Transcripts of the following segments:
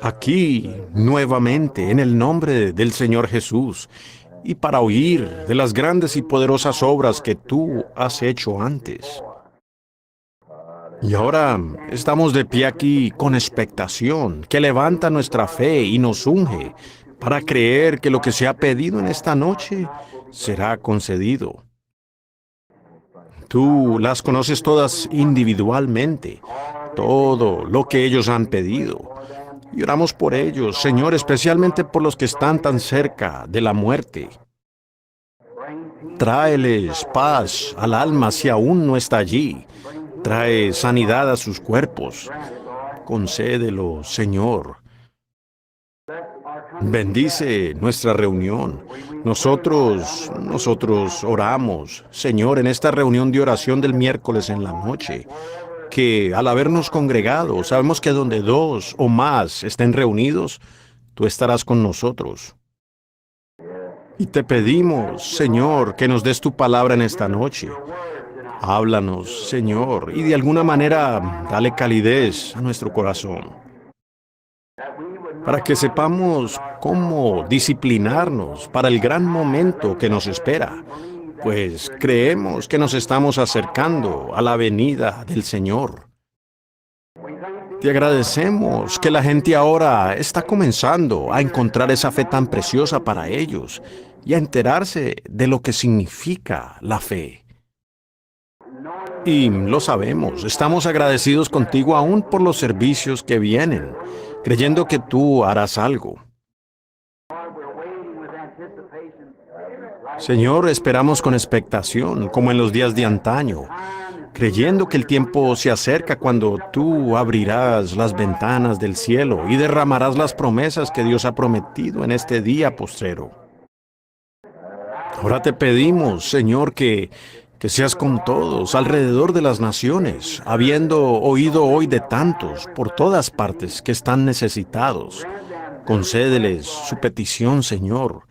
aquí nuevamente en el nombre del Señor Jesús y para oír de las grandes y poderosas obras que tú has hecho antes. Y ahora estamos de pie aquí con expectación, que levanta nuestra fe y nos unge para creer que lo que se ha pedido en esta noche será concedido. Tú las conoces todas individualmente, todo lo que ellos han pedido. Y oramos por ellos, Señor, especialmente por los que están tan cerca de la muerte. Tráeles paz al alma si aún no está allí. Trae sanidad a sus cuerpos. Concédelo, Señor. Bendice nuestra reunión. Nosotros oramos, Señor, en esta reunión de oración del miércoles en la noche, que al habernos congregado, sabemos que donde dos o más estén reunidos, tú estarás con nosotros. Y te pedimos, Señor, que nos des tu palabra en esta noche. Háblanos, Señor, y de alguna manera dale calidez a nuestro corazón, para que sepamos cómo disciplinarnos para el gran momento que nos espera, pues creemos que nos estamos acercando a la venida del Señor. Te agradecemos que la gente ahora está comenzando a encontrar esa fe tan preciosa para ellos y a enterarse de lo que significa la fe. Y lo sabemos, estamos agradecidos contigo aún por los servicios que vienen, creyendo que tú harás algo. Señor, esperamos con expectación, como en los días de antaño, creyendo que el tiempo se acerca cuando tú abrirás las ventanas del cielo y derramarás las promesas que Dios ha prometido en este día postrero. Ahora te pedimos, Señor, que seas con todos alrededor de las naciones, habiendo oído hoy de tantos por todas partes que están necesitados. Concédeles su petición, Señor.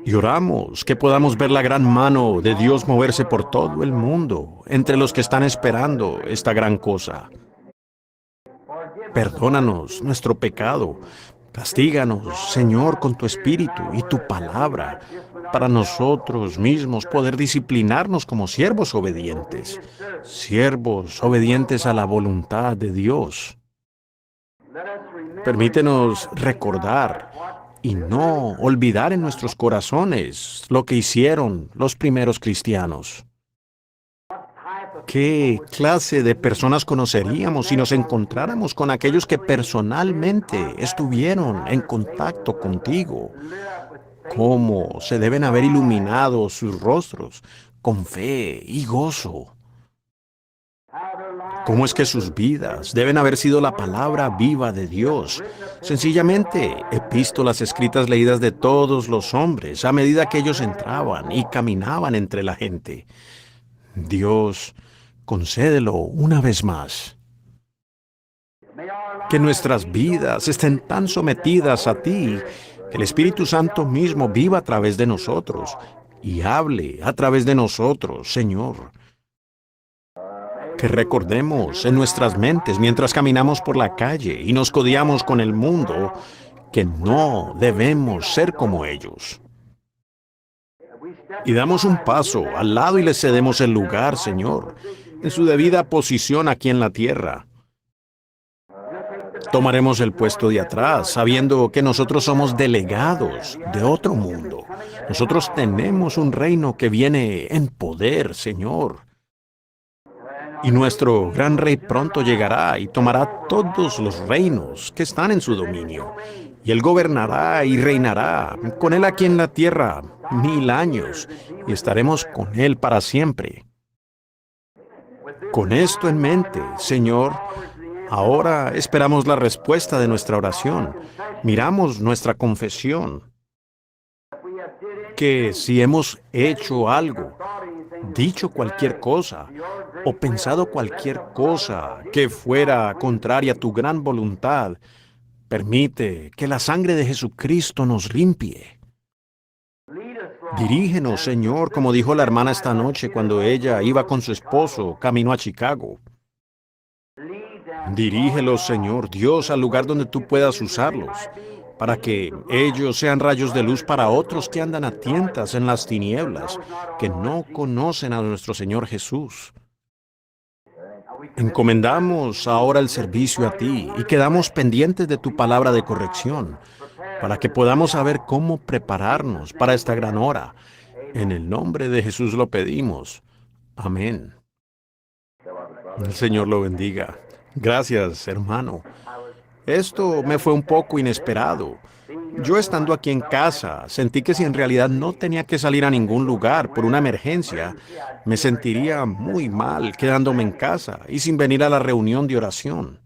Y oramos que podamos ver la gran mano de Dios moverse por todo el mundo, entre los que están esperando esta gran cosa. Perdónanos nuestro pecado. Castíganos, Señor, con tu espíritu y tu palabra, para nosotros mismos poder disciplinarnos como siervos obedientes a la voluntad de Dios. Permítenos recordar y no olvidar en nuestros corazones lo que hicieron los primeros cristianos. ¿Qué clase de personas conoceríamos si nos encontráramos con aquellos que personalmente estuvieron en contacto contigo? ¿Cómo se deben haber iluminado sus rostros con fe y gozo? ¿Cómo es que sus vidas deben haber sido la palabra viva de Dios? Sencillamente, epístolas escritas leídas de todos los hombres a medida que ellos entraban y caminaban entre la gente. Dios, concédelo una vez más. Que nuestras vidas estén tan sometidas a ti, que el Espíritu Santo mismo viva a través de nosotros y hable a través de nosotros, Señor. Que recordemos en nuestras mentes mientras caminamos por la calle y nos codiamos con el mundo, que no debemos ser como ellos. Y damos un paso al lado y les cedemos el lugar, Señor, en su debida posición aquí en la tierra. Tomaremos el puesto de atrás, sabiendo que nosotros somos delegados de otro mundo. Nosotros tenemos un reino que viene en poder, Señor. Y nuestro gran rey pronto llegará y tomará todos los reinos que están en su dominio. Y él gobernará y reinará con él aquí en la tierra 1000 años, y estaremos con él para siempre. Con esto en mente, Señor, ahora esperamos la respuesta de nuestra oración. Miramos nuestra confesión, que si hemos hecho algo, dicho cualquier cosa o pensado cualquier cosa que fuera contraria a tu gran voluntad, permite que la sangre de Jesucristo nos limpie. Dirígenos, Señor, como dijo la hermana esta noche cuando ella iba con su esposo camino a Chicago. Dirígelos, Señor Dios, al lugar donde tú puedas usarlos, para que ellos sean rayos de luz para otros que andan a tientas en las tinieblas, que no conocen a nuestro Señor Jesús. Encomendamos ahora el servicio a ti y quedamos pendientes de tu palabra de corrección, para que podamos saber cómo prepararnos para esta gran hora. En el nombre de Jesús lo pedimos. Amén. El Señor lo bendiga. Gracias, hermano. Esto me fue un poco inesperado. Yo estando aquí en casa, sentí que si en realidad no tenía que salir a ningún lugar por una emergencia, me sentiría muy mal quedándome en casa y sin venir a la reunión de oración.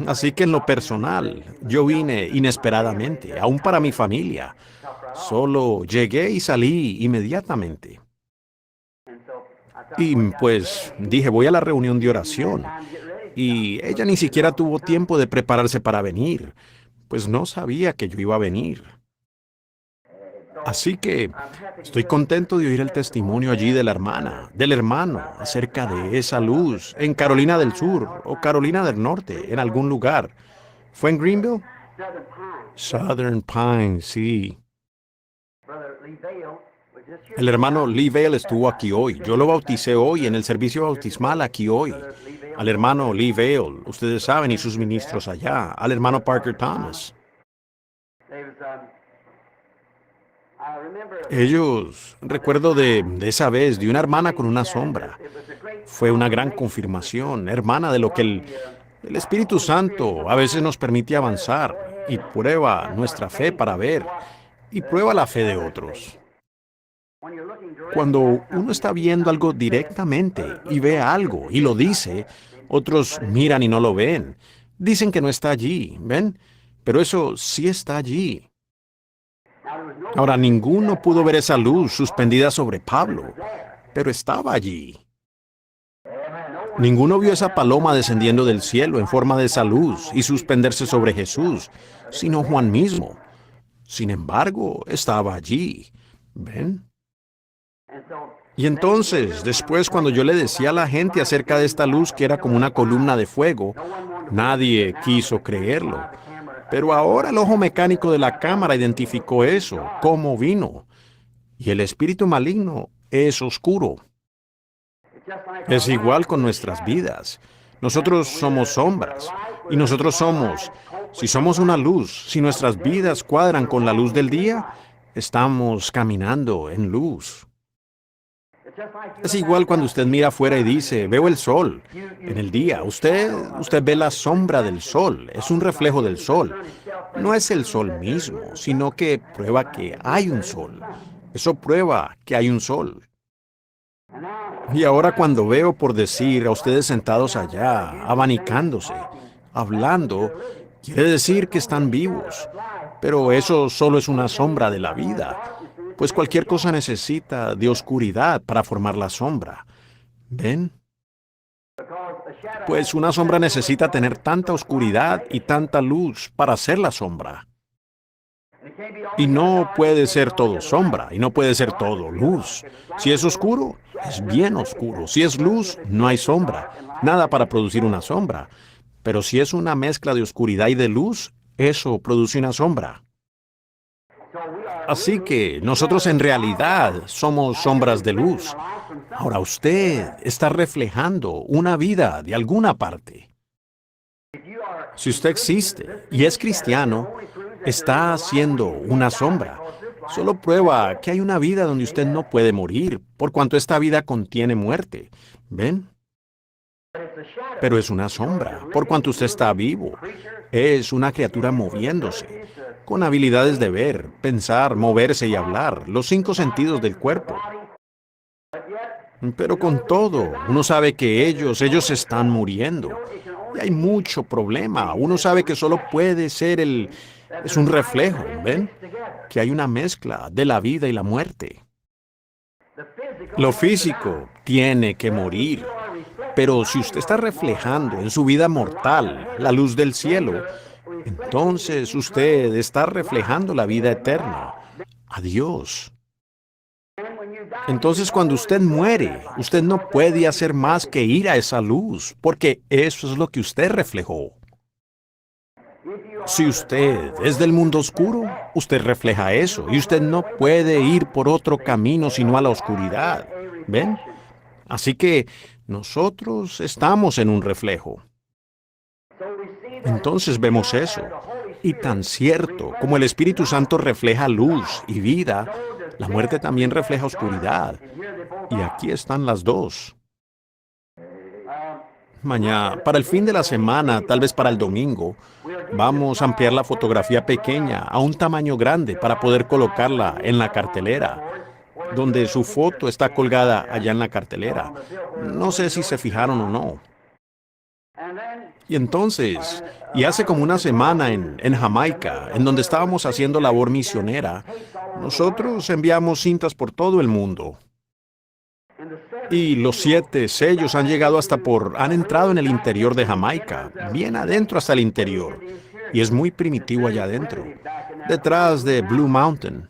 Así que en lo personal, yo vine inesperadamente, aún para mi familia. Solo llegué y salí inmediatamente. Y pues dije, voy a la reunión de oración. Y ella ni siquiera tuvo tiempo de prepararse para venir, pues no sabía que yo iba a venir. Así que estoy contento de oír el testimonio allí de la hermana, del hermano, acerca de esa luz en Carolina del Sur o Carolina del Norte, en algún lugar. ¿Fue en Greenville? Southern Pines, sí. El hermano Lee Vale estuvo aquí hoy. Yo lo bauticé hoy en el servicio bautismal aquí hoy. Al hermano Lee Vale, ustedes saben, y sus ministros allá. Al hermano Parker Thomas. Recuerdo de esa vez, de una hermana con una sombra. Fue una gran confirmación, hermana, de lo que el Espíritu Santo a veces nos permite avanzar y prueba nuestra fe para ver y prueba la fe de otros. Cuando uno está viendo algo directamente y ve algo y lo dice, otros miran y no lo ven. Dicen que no está allí, ¿ven? Pero eso sí está allí. Ahora, ninguno pudo ver esa luz suspendida sobre Pablo, pero estaba allí. Ninguno vio esa paloma descendiendo del cielo en forma de esa luz y suspenderse sobre Jesús, sino Juan mismo. Sin embargo, estaba allí. ¿Ven? Y entonces, después, cuando yo le decía a la gente acerca de esta luz que era como una columna de fuego, nadie quiso creerlo. Pero ahora el ojo mecánico de la cámara identificó eso, cómo vino. Y el espíritu maligno es oscuro. Es igual con nuestras vidas. Nosotros somos sombras. Y nosotros si somos una luz, si nuestras vidas cuadran con la luz del día, estamos caminando en luz. Es igual cuando usted mira afuera y dice, veo el sol. En el día, usted ve la sombra del sol, es un reflejo del sol. No es el sol mismo, sino que prueba que hay un sol. Eso prueba que hay un sol. Y ahora cuando veo, por decir, a ustedes sentados allá, abanicándose, hablando, quiere decir que están vivos. Pero eso solo es una sombra de la vida. Pues cualquier cosa necesita de oscuridad para formar la sombra. ¿Ven? Pues una sombra necesita tener tanta oscuridad y tanta luz para ser la sombra. Y no puede ser todo sombra, y no puede ser todo luz. Si es oscuro, es bien oscuro. Si es luz, no hay sombra. Nada para producir una sombra. Pero si es una mezcla de oscuridad y de luz, eso produce una sombra. Así que nosotros en realidad somos sombras de luz. Ahora usted está reflejando una vida de alguna parte. Si usted existe y es cristiano, está haciendo una sombra. Solo prueba que hay una vida donde usted no puede morir, por cuanto esta vida contiene muerte. ¿Ven? Pero es una sombra, por cuanto usted está vivo. Es una criatura moviéndose, con habilidades de ver, pensar, moverse y hablar, los 5 sentidos del cuerpo. Pero con todo, uno sabe que ellos están muriendo. Y hay mucho problema. Uno sabe que solo puede ser es un reflejo, ¿ven? Que hay una mezcla de la vida y la muerte. Lo físico tiene que morir. Pero si usted está reflejando en su vida mortal la luz del cielo, entonces usted está reflejando la vida eterna, a Dios. Entonces, cuando usted muere, usted no puede hacer más que ir a esa luz, porque eso es lo que usted reflejó. Si usted es del mundo oscuro, usted refleja eso, y usted no puede ir por otro camino sino a la oscuridad. ¿Ven? Así que nosotros estamos en un reflejo. Entonces vemos eso. Y tan cierto como el Espíritu Santo refleja luz y vida, la muerte también refleja oscuridad. Y aquí están las dos. Mañana, para el fin de la semana, tal vez para el domingo, vamos a ampliar la fotografía pequeña a un tamaño grande para poder colocarla en la cartelera, donde su foto está colgada allá en la cartelera. No sé si se fijaron o no. Y entonces, y hace como una semana en Jamaica, en donde estábamos haciendo labor misionera, nosotros enviamos cintas por todo el mundo. Y los 7 sellos han llegado han entrado en el interior de Jamaica, bien adentro hasta el interior. Y es muy primitivo allá adentro, detrás de Blue Mountain.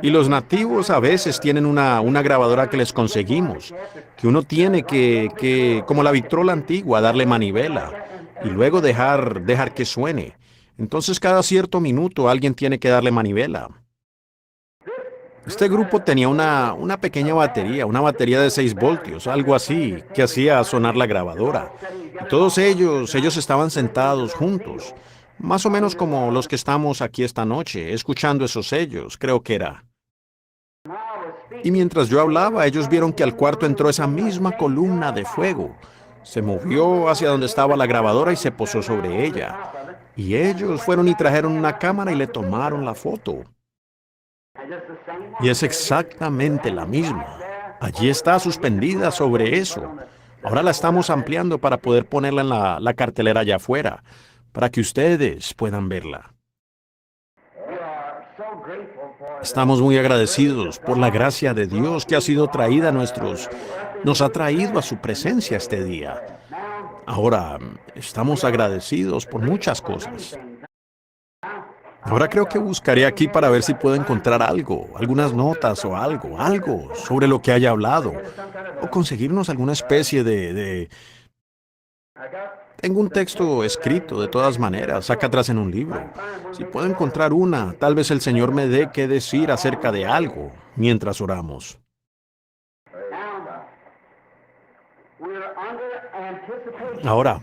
Y los nativos a veces tienen una grabadora que les conseguimos, que uno tiene como la vitrola antigua, darle manivela y luego dejar que suene. Entonces cada cierto minuto alguien tiene que darle manivela. Este grupo tenía una pequeña batería, una batería de 6 voltios, algo así, que hacía sonar la grabadora. Y todos ellos estaban sentados juntos, más o menos como los que estamos aquí esta noche, escuchando esos sellos, creo que era. Y mientras yo hablaba, ellos vieron que al cuarto entró esa misma columna de fuego. Se movió hacia donde estaba la grabadora y se posó sobre ella. Y ellos fueron y trajeron una cámara y le tomaron la foto. Y es exactamente la misma. Allí está suspendida sobre eso. Ahora la estamos ampliando para poder ponerla en la cartelera allá afuera, para que ustedes puedan verla. Estamos muy agradecidos por la gracia de Dios que ha sido traída nos ha traído a su presencia este día. Ahora, estamos agradecidos por muchas cosas. Ahora creo que buscaré aquí para ver si puedo encontrar algo, algunas notas o algo sobre lo que haya hablado, o conseguirnos alguna especie Tengo un texto escrito de todas maneras, acá atrás en un libro. Si puedo encontrar tal vez el Señor me dé qué decir acerca de algo mientras oramos. Ahora,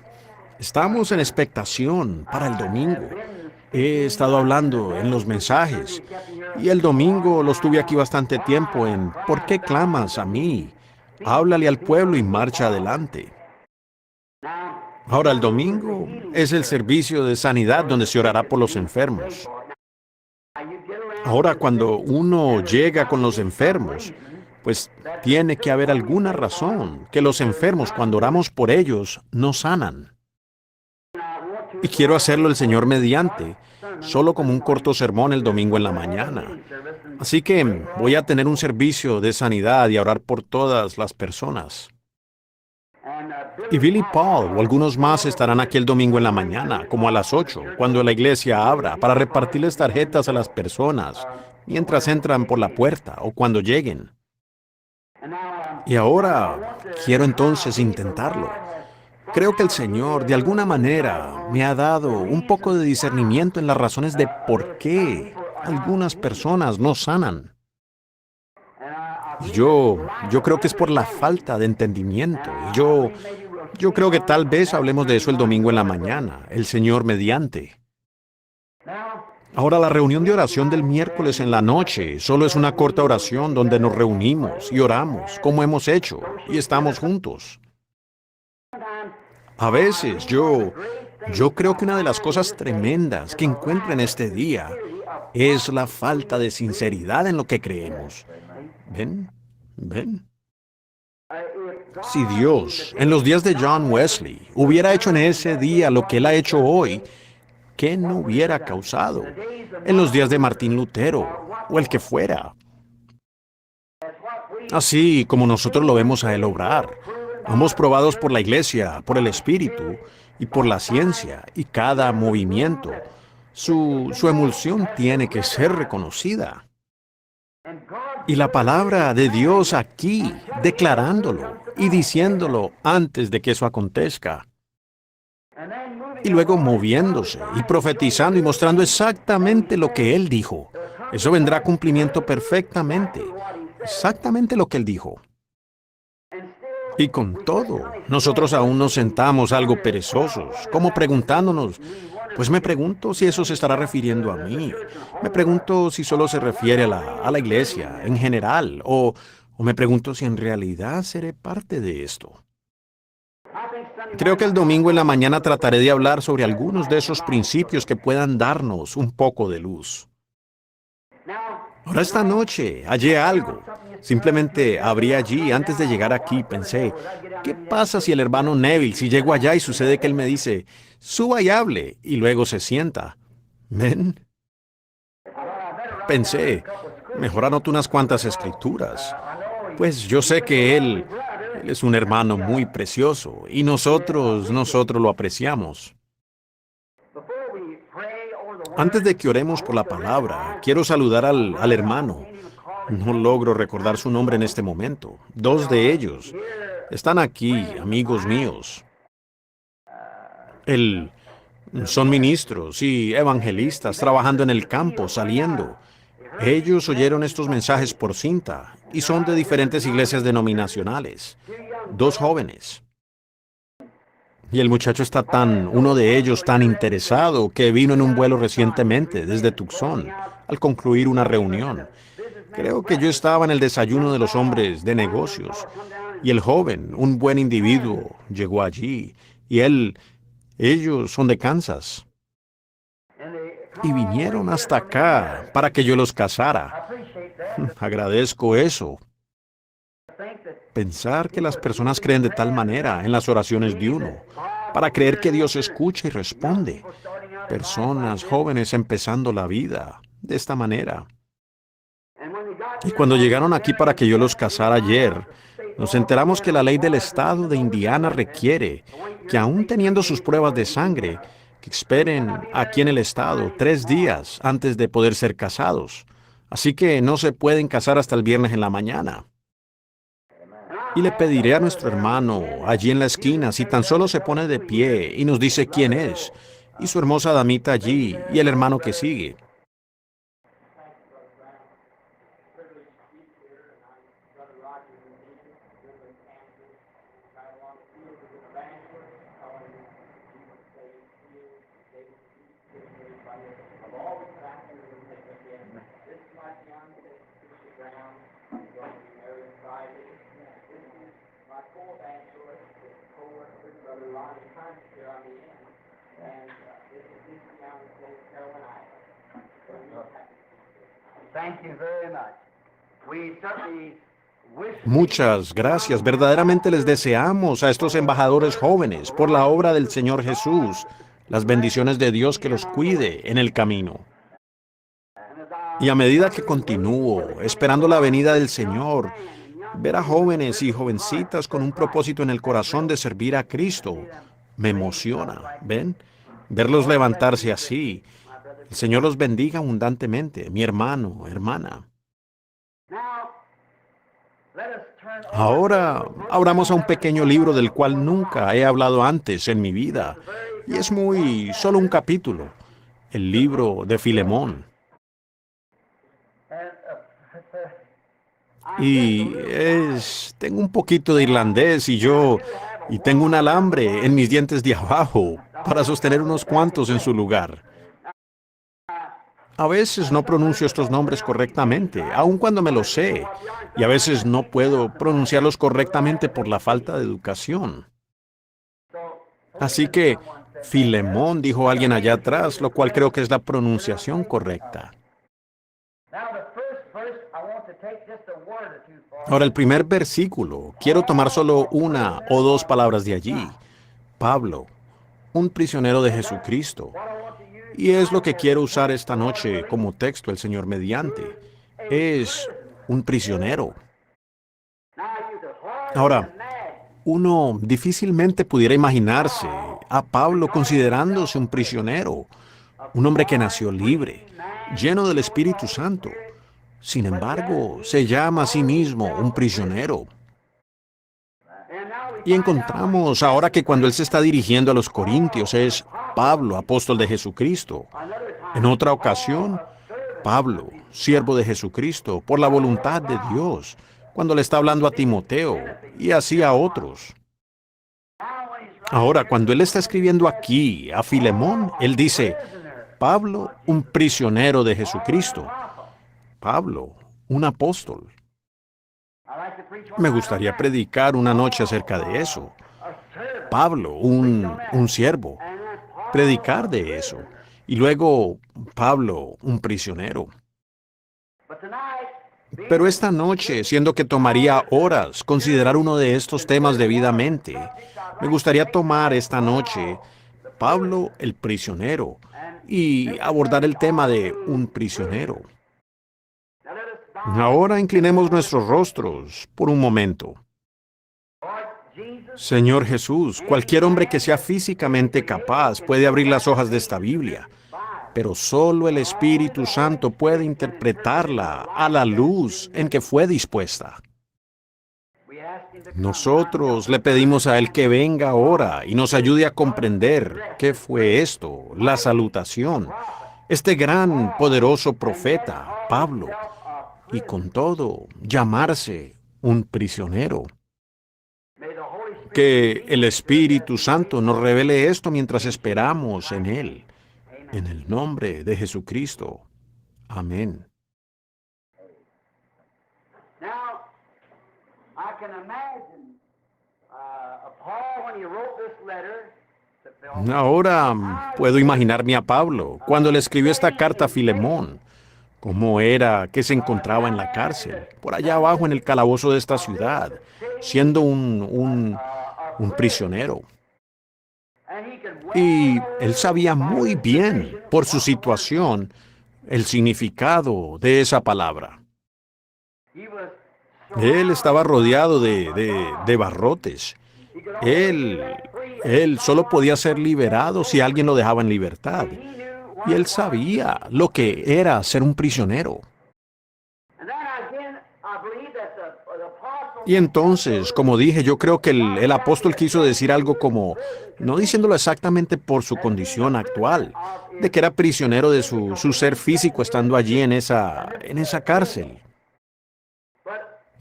estamos en expectación para el domingo. He estado hablando en los mensajes y el domingo los tuve aquí bastante tiempo en ¿por qué clamas a mí? Háblale al pueblo y marcha adelante. Ahora el domingo es el servicio de sanidad donde se orará por los enfermos. Ahora cuando uno llega con los enfermos, pues tiene que haber alguna razón que los enfermos cuando oramos por ellos no sanan. Y quiero hacerlo el Señor mediante, solo como un corto sermón el domingo en la mañana. Así que voy a tener un servicio de sanidad y a orar por todas las personas. Y Billy Paul o algunos más estarán aquí el domingo en la mañana, como a las 8, cuando la iglesia abra, para repartirles tarjetas a las personas, mientras entran por la puerta o cuando lleguen. Y ahora quiero entonces intentarlo. Creo que el Señor, de alguna manera, me ha dado un poco de discernimiento en las razones de por qué algunas personas no sanan. Yo creo que es por la falta de entendimiento. Y yo creo que tal vez hablemos de eso el domingo en la mañana, el Señor mediante. Ahora, la reunión de oración del miércoles en la noche solo es una corta oración donde nos reunimos y oramos, como hemos hecho, y estamos juntos. A veces yo creo que una de las cosas tremendas que encuentro en este día es la falta de sinceridad en lo que creemos. ¿Ven? Si Dios, en los días de John Wesley, hubiera hecho en ese día lo que Él ha hecho hoy, ¿qué no hubiera causado? En los días de Martín Lutero, o el que fuera. Así como nosotros lo vemos a Él obrar. Ambos probados por la Iglesia, por el Espíritu y por la ciencia, y cada movimiento. Su emulsión tiene que ser reconocida. Y la palabra de Dios aquí, declarándolo y diciéndolo antes de que eso acontezca. Y luego moviéndose y profetizando y mostrando exactamente lo que Él dijo. Eso vendrá a cumplimiento perfectamente. Exactamente lo que Él dijo. Y con todo, nosotros aún nos sentamos algo perezosos, como preguntándonos, pues me pregunto si eso se estará refiriendo a mí. Me pregunto si solo se refiere a la iglesia en general, o me pregunto si en realidad seré parte de esto. Creo que el domingo en la mañana trataré de hablar sobre algunos de esos principios que puedan darnos un poco de luz. Ahora esta noche hallé algo. Simplemente abrí allí antes de llegar aquí. Pensé, ¿qué pasa si el hermano Neville, si llego allá y sucede que él me dice, suba y hable, y luego se sienta? ¿Ven? Pensé, mejor anoto unas cuantas escrituras. Pues yo sé que él es un hermano muy precioso y nosotros lo apreciamos. Antes de que oremos por la palabra, quiero saludar al hermano. No logro recordar su nombre en este momento. Dos de ellos están aquí, amigos míos. Él son ministros y evangelistas trabajando en el campo, saliendo. Ellos oyeron estos mensajes por cinta y son de diferentes iglesias denominacionales. Dos jóvenes. Y el muchacho está uno de ellos tan interesado que vino en un vuelo recientemente desde Tucson al concluir una reunión. Creo que yo estaba en el desayuno de los hombres de negocios y el joven, un buen individuo, llegó allí y ellos son de Kansas y vinieron hasta acá para que yo los casara. Agradezco eso. Pensar que las personas creen de tal manera en las oraciones de uno, para creer que Dios escucha y responde. Personas jóvenes empezando la vida de esta manera. Y cuando llegaron aquí para que yo los casara ayer, nos enteramos que la ley del estado de Indiana requiere que aún teniendo sus pruebas de sangre, que esperen aquí en el estado 3 días antes de poder ser casados. Así que no se pueden casar hasta el viernes en la mañana. Y le pediré a nuestro hermano allí en la esquina si tan solo se pone de pie y nos dice quién es, y su hermosa damita allí, y el hermano que sigue. Muchas gracias. Verdaderamente les deseamos a estos embajadores jóvenes por la obra del Señor Jesús, las bendiciones de Dios que los cuide en el camino. Y a medida que continúo esperando la venida del Señor, ver a jóvenes y jovencitas con un propósito en el corazón de servir a Cristo me emociona, ¿ven? Verlos levantarse así. El Señor los bendiga abundantemente, mi hermano, hermana. Ahora abramos a un pequeño libro del cual nunca he hablado antes en mi vida, y es solo un capítulo, el libro de Filemón. Y tengo un poquito de irlandés y tengo un alambre en mis dientes de abajo para sostener unos cuantos en su lugar. A veces no pronuncio estos nombres correctamente, aun cuando me los sé, y a veces no puedo pronunciarlos correctamente por la falta de educación. Así que Filemón, dijo alguien allá atrás, lo cual creo que es la pronunciación correcta. Ahora, el primer versículo, quiero tomar solo una o dos palabras de allí. Pablo, un prisionero de Jesucristo. Y es lo que quiero usar esta noche como texto, el Señor mediante. Es un prisionero. Ahora, uno difícilmente pudiera imaginarse a Pablo considerándose un prisionero, un hombre que nació libre, lleno del Espíritu Santo, Sin embargo, se llama a sí mismo un prisionero. Y encontramos ahora que cuando él se está dirigiendo a los corintios es Pablo, apóstol de Jesucristo. En otra ocasión, Pablo, siervo de Jesucristo, por la voluntad de Dios, cuando le está hablando a Timoteo y así a otros. Ahora, cuando él está escribiendo aquí a Filemón, él dice, Pablo, un prisionero de Jesucristo. Pablo, un apóstol. Me gustaría predicar una noche acerca de eso. Pablo, un siervo. Predicar de eso. Y luego, Pablo, un prisionero. Pero esta noche, siendo que tomaría horas considerar uno de estos temas debidamente, me gustaría tomar esta noche Pablo el prisionero y abordar el tema de un prisionero. Ahora inclinemos nuestros rostros por un momento. Señor Jesús, cualquier hombre que sea físicamente capaz puede abrir las hojas de esta Biblia, pero solo el Espíritu Santo puede interpretarla a la luz en que fue dispuesta. Nosotros le pedimos a Él que venga ahora y nos ayude a comprender qué fue esto, la salutación, este gran, poderoso profeta, Pablo, y con todo, llamarse un prisionero. Que el Espíritu Santo nos revele esto mientras esperamos en Él. En el nombre de Jesucristo. Amén. Ahora puedo imaginarme a Pablo cuando le escribió esta carta a Filemón. Cómo era que se encontraba en la cárcel, por allá abajo en el calabozo de esta ciudad, siendo un prisionero. Y él sabía muy bien, por su situación, el significado de esa palabra. Él estaba rodeado de barrotes. Él, él solo podía ser liberado si alguien lo dejaba en libertad. Y él sabía lo que era ser un prisionero. Y entonces, como dije, yo creo que el apóstol quiso decir algo como, no diciéndolo exactamente por su condición actual, de que era prisionero de su ser físico estando allí en esa cárcel,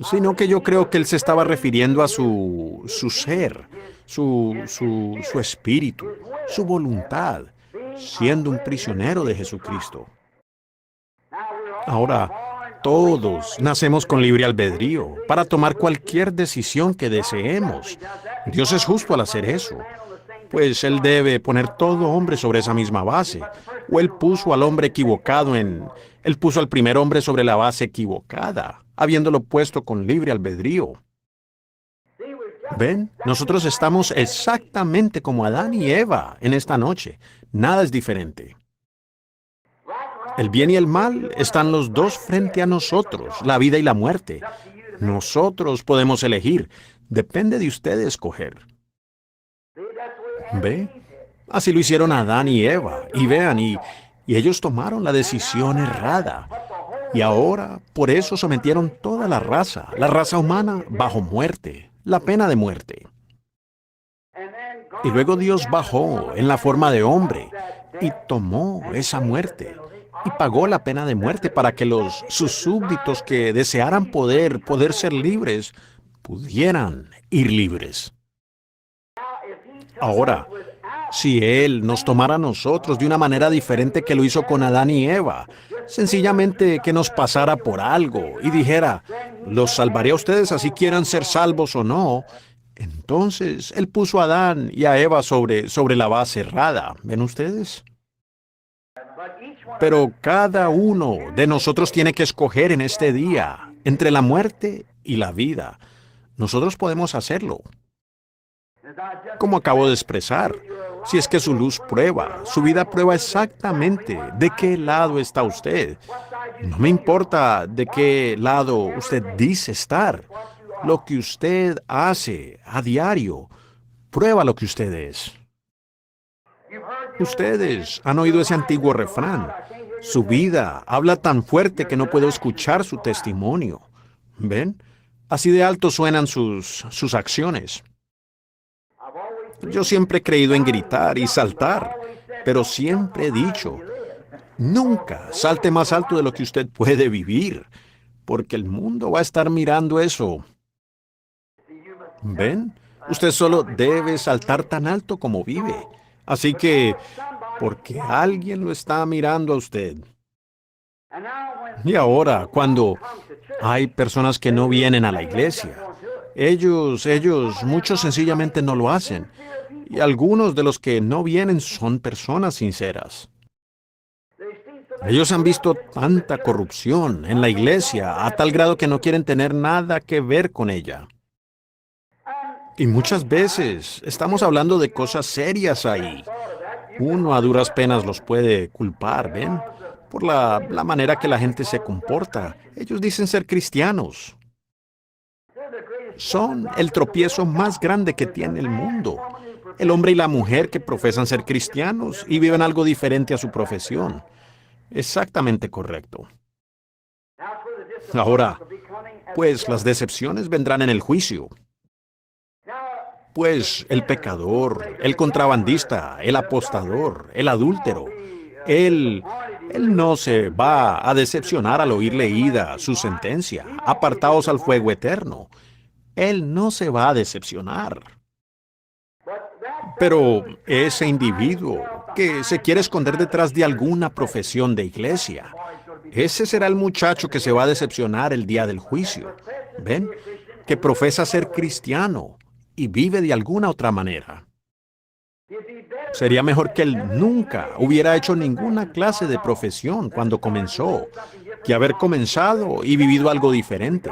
sino que yo creo que él se estaba refiriendo a su ser, su espíritu, su voluntad, siendo un prisionero de Jesucristo. Ahora, todos nacemos con libre albedrío para tomar cualquier decisión que deseemos. Dios es justo al hacer eso, pues Él debe poner todo hombre sobre esa misma base. O Él puso al hombre equivocado Él puso al primer hombre sobre la base equivocada, habiéndolo puesto con libre albedrío. ¿Ven? Nosotros estamos exactamente como Adán y Eva en esta noche. Nada es diferente. El bien y el mal están los dos frente a nosotros, la vida y la muerte. Nosotros podemos elegir. Depende de usted escoger. ¿Ve? Así lo hicieron Adán y Eva. Y vean, y ellos tomaron la decisión errada. Y ahora, por eso sometieron toda la raza humana, bajo muerte, la pena de muerte. Y luego Dios bajó en la forma de hombre y tomó esa muerte y pagó la pena de muerte para que sus súbditos que desearan poder ser libres, pudieran ir libres. Ahora, si Él nos tomara a nosotros de una manera diferente que lo hizo con Adán y Eva, sencillamente que nos pasara por algo y dijera, los salvaré a ustedes así quieran ser salvos o no, entonces Él puso a Adán y a Eva sobre la base errada. ¿Ven ustedes? Pero cada uno de nosotros tiene que escoger en este día entre la muerte y la vida. Nosotros podemos hacerlo. Como acabo de expresar, si es que su luz prueba, su vida prueba exactamente de qué lado está usted. No me importa de qué lado usted dice estar. Lo que usted hace a diario prueba lo que usted es. Ustedes han oído ese antiguo refrán. Su vida habla tan fuerte que no puedo escuchar su testimonio. ¿Ven? Así de alto suenan sus acciones. Yo siempre he creído en gritar y saltar, pero siempre he dicho, nunca salte más alto de lo que usted puede vivir, porque el mundo va a estar mirando eso. ¿Ven? Usted solo debe saltar tan alto como vive. Así que, porque alguien lo está mirando a usted. Y ahora, cuando hay personas que no vienen a la iglesia, muchos sencillamente no lo hacen. Y algunos de los que no vienen son personas sinceras. Ellos han visto tanta corrupción en la iglesia a tal grado que no quieren tener nada que ver con ella. Y muchas veces estamos hablando de cosas serias ahí. Uno a duras penas los puede culpar, ¿ven? Por la manera que la gente se comporta. Ellos dicen ser cristianos. Son el tropiezo más grande que tiene el mundo. El hombre y la mujer que profesan ser cristianos y viven algo diferente a su profesión. Exactamente correcto. Ahora, pues las decepciones vendrán en el juicio. Pues el pecador, el contrabandista, el apostador, el adúltero, él no se va a decepcionar al oír leída su sentencia, apartaos al fuego eterno. Él no se va a decepcionar. Pero ese individuo que se quiere esconder detrás de alguna profesión de iglesia, ese será el muchacho que se va a decepcionar el día del juicio. ¿Ven? Que profesa ser cristiano y vive de alguna otra manera. Sería mejor que él nunca hubiera hecho ninguna clase de profesión cuando comenzó, que haber comenzado y vivido algo diferente,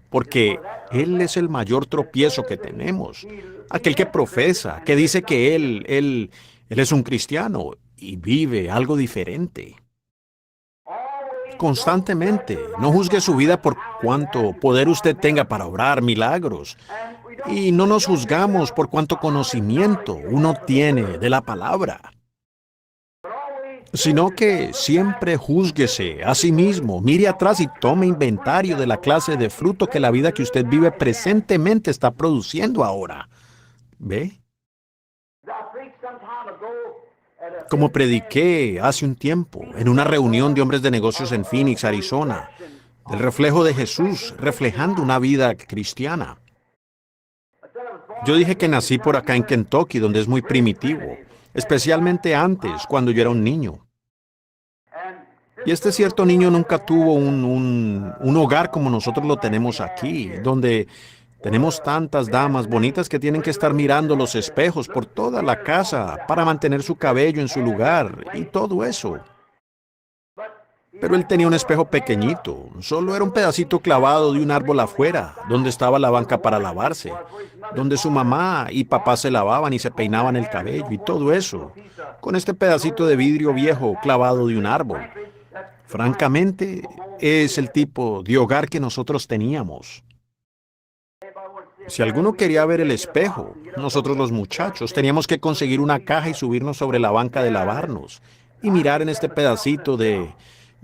porque él es el mayor tropiezo que tenemos. Aquel que profesa, que dice que él es un cristiano y vive algo diferente. Constantemente, no juzgue su vida por cuánto poder usted tenga para obrar milagros. Y no nos juzgamos por cuánto conocimiento uno tiene de la palabra, sino que siempre júzguese a sí mismo, mire atrás y tome inventario de la clase de fruto que la vida que usted vive presentemente está produciendo ahora. ¿Ve? Como prediqué hace un tiempo en una reunión de hombres de negocios en Phoenix, Arizona, del reflejo de Jesús reflejando una vida cristiana. Yo dije que nací por acá en Kentucky, donde es muy primitivo, especialmente antes, cuando yo era un niño. Y este cierto niño nunca tuvo un hogar como nosotros lo tenemos aquí, donde tenemos tantas damas bonitas que tienen que estar mirando los espejos por toda la casa para mantener su cabello en su lugar y todo eso. Pero él tenía un espejo pequeñito, solo era un pedacito clavado de un árbol afuera, donde estaba la banca para lavarse, donde su mamá y papá se lavaban y se peinaban el cabello y todo eso, con este pedacito de vidrio viejo clavado de un árbol. Francamente, es el tipo de hogar que nosotros teníamos. Si alguno quería ver el espejo, nosotros los muchachos teníamos que conseguir una caja y subirnos sobre la banca de lavarnos y mirar en este pedacito de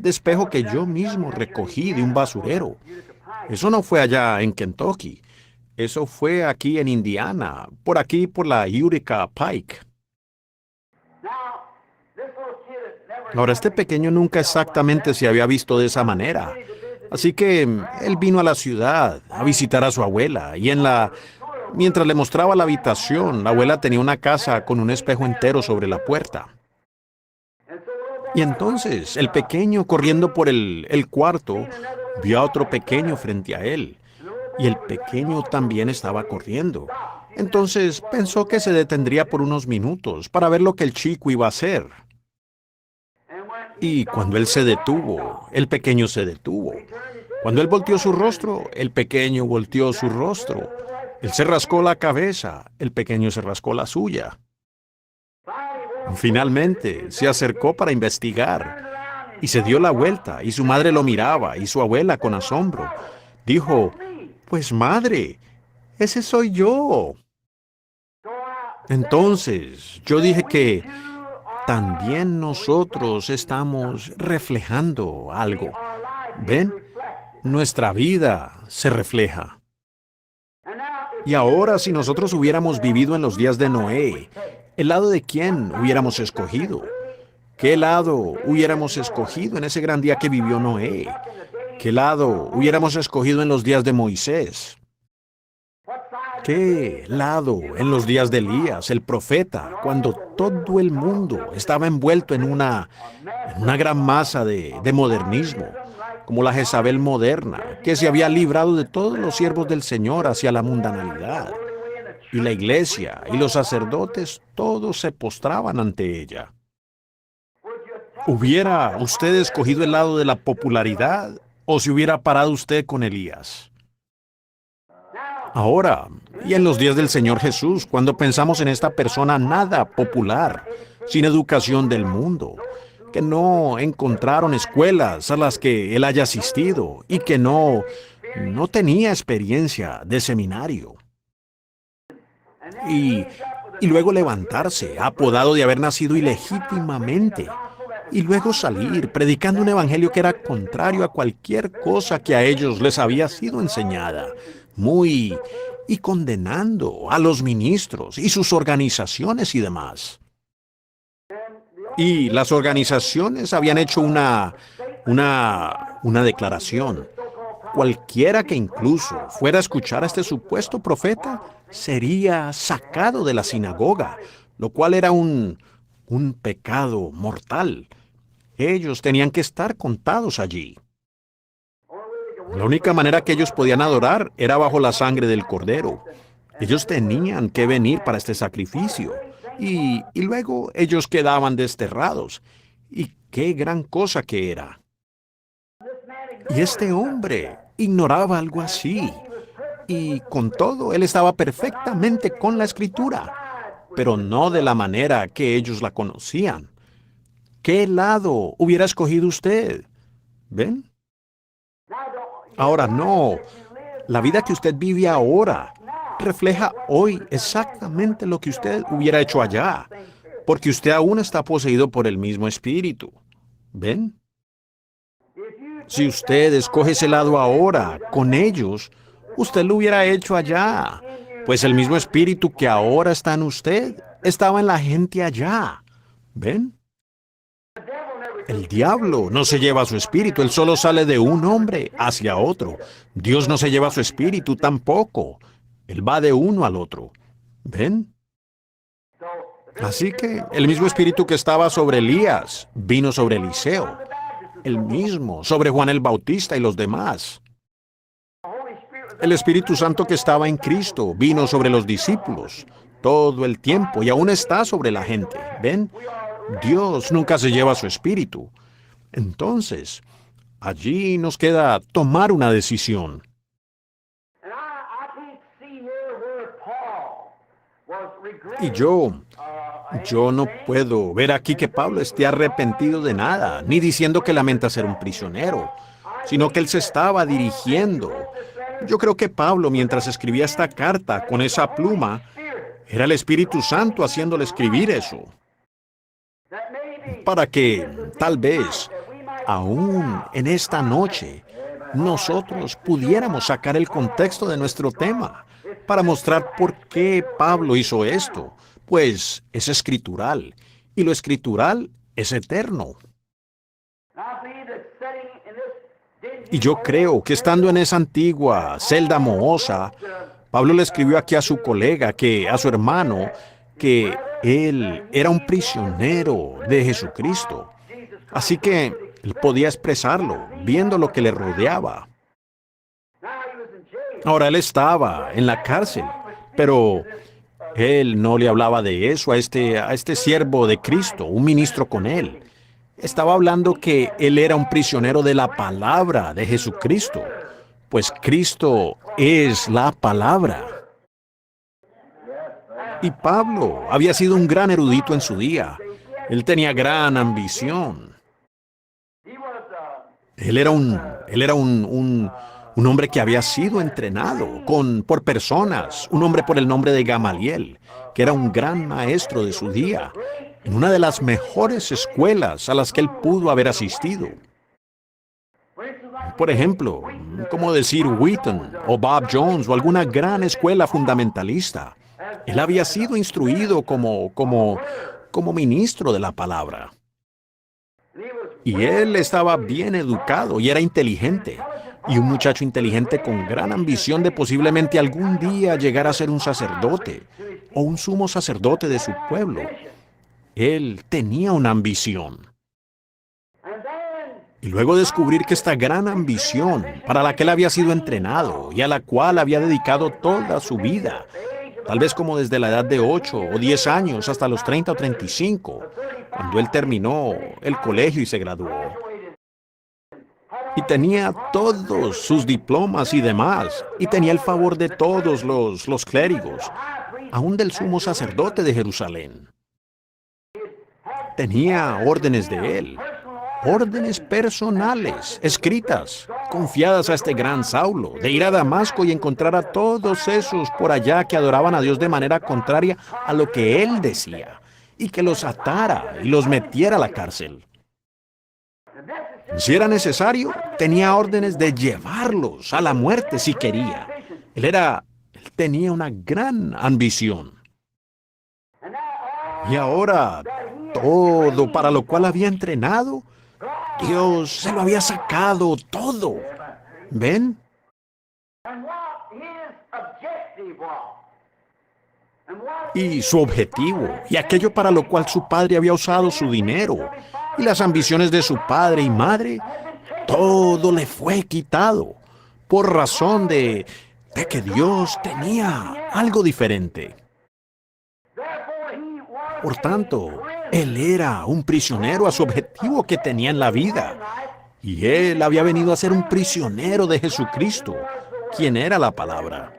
espejo que yo mismo recogí de un basurero. Eso no fue allá en Kentucky. Eso fue aquí en Indiana, por aquí por la Utica Pike. Ahora, este pequeño nunca exactamente se había visto de esa manera. Así que él vino a la ciudad a visitar a su abuela y mientras le mostraba la habitación, la abuela tenía una casa con un espejo entero sobre la puerta. Y entonces el pequeño, corriendo por el cuarto, vio a otro pequeño frente a él. Y el pequeño también estaba corriendo. Entonces pensó que se detendría por unos minutos para ver lo que el chico iba a hacer. Y cuando él se detuvo, el pequeño se detuvo. Cuando él volteó su rostro, el pequeño volteó su rostro. Él se rascó la cabeza, el pequeño se rascó la suya. Finalmente, se acercó para investigar y se dio la vuelta y su madre lo miraba y su abuela con asombro. Dijo, pues madre, ese soy yo. Entonces, yo dije que también nosotros estamos reflejando algo. ¿Ven? Nuestra vida se refleja. Y ahora, si nosotros hubiéramos vivido en los días de Noé, ¿el lado de quién hubiéramos escogido? ¿Qué lado hubiéramos escogido en ese gran día que vivió Noé? ¿Qué lado hubiéramos escogido en los días de Moisés? ¿Qué lado en los días de Elías, el profeta, cuando todo el mundo estaba envuelto en una gran masa de modernismo, como la Jezabel moderna, que se había librado de todos los siervos del Señor hacia la mundanalidad? Y la iglesia y los sacerdotes, todos se postraban ante ella. ¿Hubiera usted escogido el lado de la popularidad o se hubiera parado usted con Elías? Ahora, y en los días del Señor Jesús, cuando pensamos en esta persona nada popular, sin educación del mundo, que no encontraron escuelas a las que él haya asistido y que no tenía experiencia de seminario. Y luego levantarse, apodado de haber nacido ilegítimamente, y luego salir predicando un evangelio que era contrario a cualquier cosa que a ellos les había sido enseñada, y condenando a los ministros y sus organizaciones y demás. Y las organizaciones habían hecho una declaración. Cualquiera que incluso fuera a escuchar a este supuesto profeta sería sacado de la sinagoga, lo cual era un pecado mortal. Ellos tenían que estar contados allí. La única manera que ellos podían adorar era bajo la sangre del Cordero. Ellos tenían que venir para este sacrificio. Y luego ellos quedaban desterrados. Y qué gran cosa que era. Y este hombre ignoraba algo así. Y con todo, él estaba perfectamente con la Escritura, pero no de la manera que ellos la conocían. ¿Qué lado hubiera escogido usted? ¿Ven? Ahora no. La vida que usted vive ahora refleja hoy exactamente lo que usted hubiera hecho allá, porque usted aún está poseído por el mismo espíritu. ¿Ven? Si usted escoge ese lado ahora, con ellos, usted lo hubiera hecho allá, pues el mismo espíritu que ahora está en usted estaba en la gente allá. ¿Ven? El diablo no se lleva su espíritu, él solo sale de un hombre hacia otro. Dios no se lleva su espíritu tampoco, él va de uno al otro. ¿Ven? Así que el mismo espíritu que estaba sobre Elías vino sobre Eliseo, el mismo sobre Juan el Bautista y los demás. El Espíritu Santo que estaba en Cristo vino sobre los discípulos todo el tiempo y aún está sobre la gente. ¿Ven? Dios nunca se lleva su espíritu. Entonces, allí nos queda tomar una decisión. Y yo no puedo ver aquí que Pablo esté arrepentido de nada, ni diciendo que lamenta ser un prisionero, sino que él se estaba dirigiendo. Yo creo que Pablo, mientras escribía esta carta con esa pluma, era el Espíritu Santo haciéndole escribir eso. Para que, tal vez, aún en esta noche, nosotros pudiéramos sacar el contexto de nuestro tema, para mostrar por qué Pablo hizo esto, pues es escritural, y lo escritural es eterno. Y yo creo que estando en esa antigua celda mohosa, Pablo le escribió aquí a su colega, a su hermano, que él era un prisionero de Jesucristo. Así que él podía expresarlo, viendo lo que le rodeaba. Ahora él estaba en la cárcel, pero él no le hablaba de eso a este siervo de Cristo, un ministro con él. Estaba hablando que él era un prisionero de la palabra de Jesucristo, pues Cristo es la palabra. Y Pablo había sido un gran erudito en su día. Él tenía gran ambición. Él era un hombre que había sido entrenado por personas, un hombre por el nombre de Gamaliel, que era un gran maestro de su día. en una de las mejores escuelas a las que él pudo haber asistido. Por ejemplo, como decir Wheaton o Bob Jones o alguna gran escuela fundamentalista. Él había sido instruido como ministro de la palabra. Y él estaba bien educado y era inteligente. Y un muchacho inteligente con gran ambición de posiblemente algún día llegar a ser un sacerdote o un sumo sacerdote de su pueblo. Él tenía una ambición. Y luego descubrir que esta gran ambición, para la que él había sido entrenado y a la cual había dedicado toda su vida, tal vez como desde la edad de 8 o 10 años hasta los 30 o 35, cuando él terminó el colegio y se graduó. Y tenía todos sus diplomas y demás, y tenía el favor de todos los clérigos, aún del sumo sacerdote de Jerusalén. Tenía órdenes de él, órdenes personales, escritas, confiadas a este gran Saulo, de ir a Damasco y encontrar a todos esos por allá que adoraban a Dios de manera contraria a lo que él decía, y que los atara y los metiera a la cárcel. Si era necesario, tenía órdenes de llevarlos a la muerte si quería. Él tenía una gran ambición. Y ahora, todo para lo cual había entrenado, Dios se lo había sacado todo. ¿Ven? Y su objetivo, y aquello para lo cual su padre había usado su dinero, y las ambiciones de su padre y madre, todo le fue quitado, por razón de que Dios tenía algo diferente. Por tanto, él era un prisionero a su objetivo que tenía en la vida. Y él había venido a ser un prisionero de Jesucristo, quien era la palabra.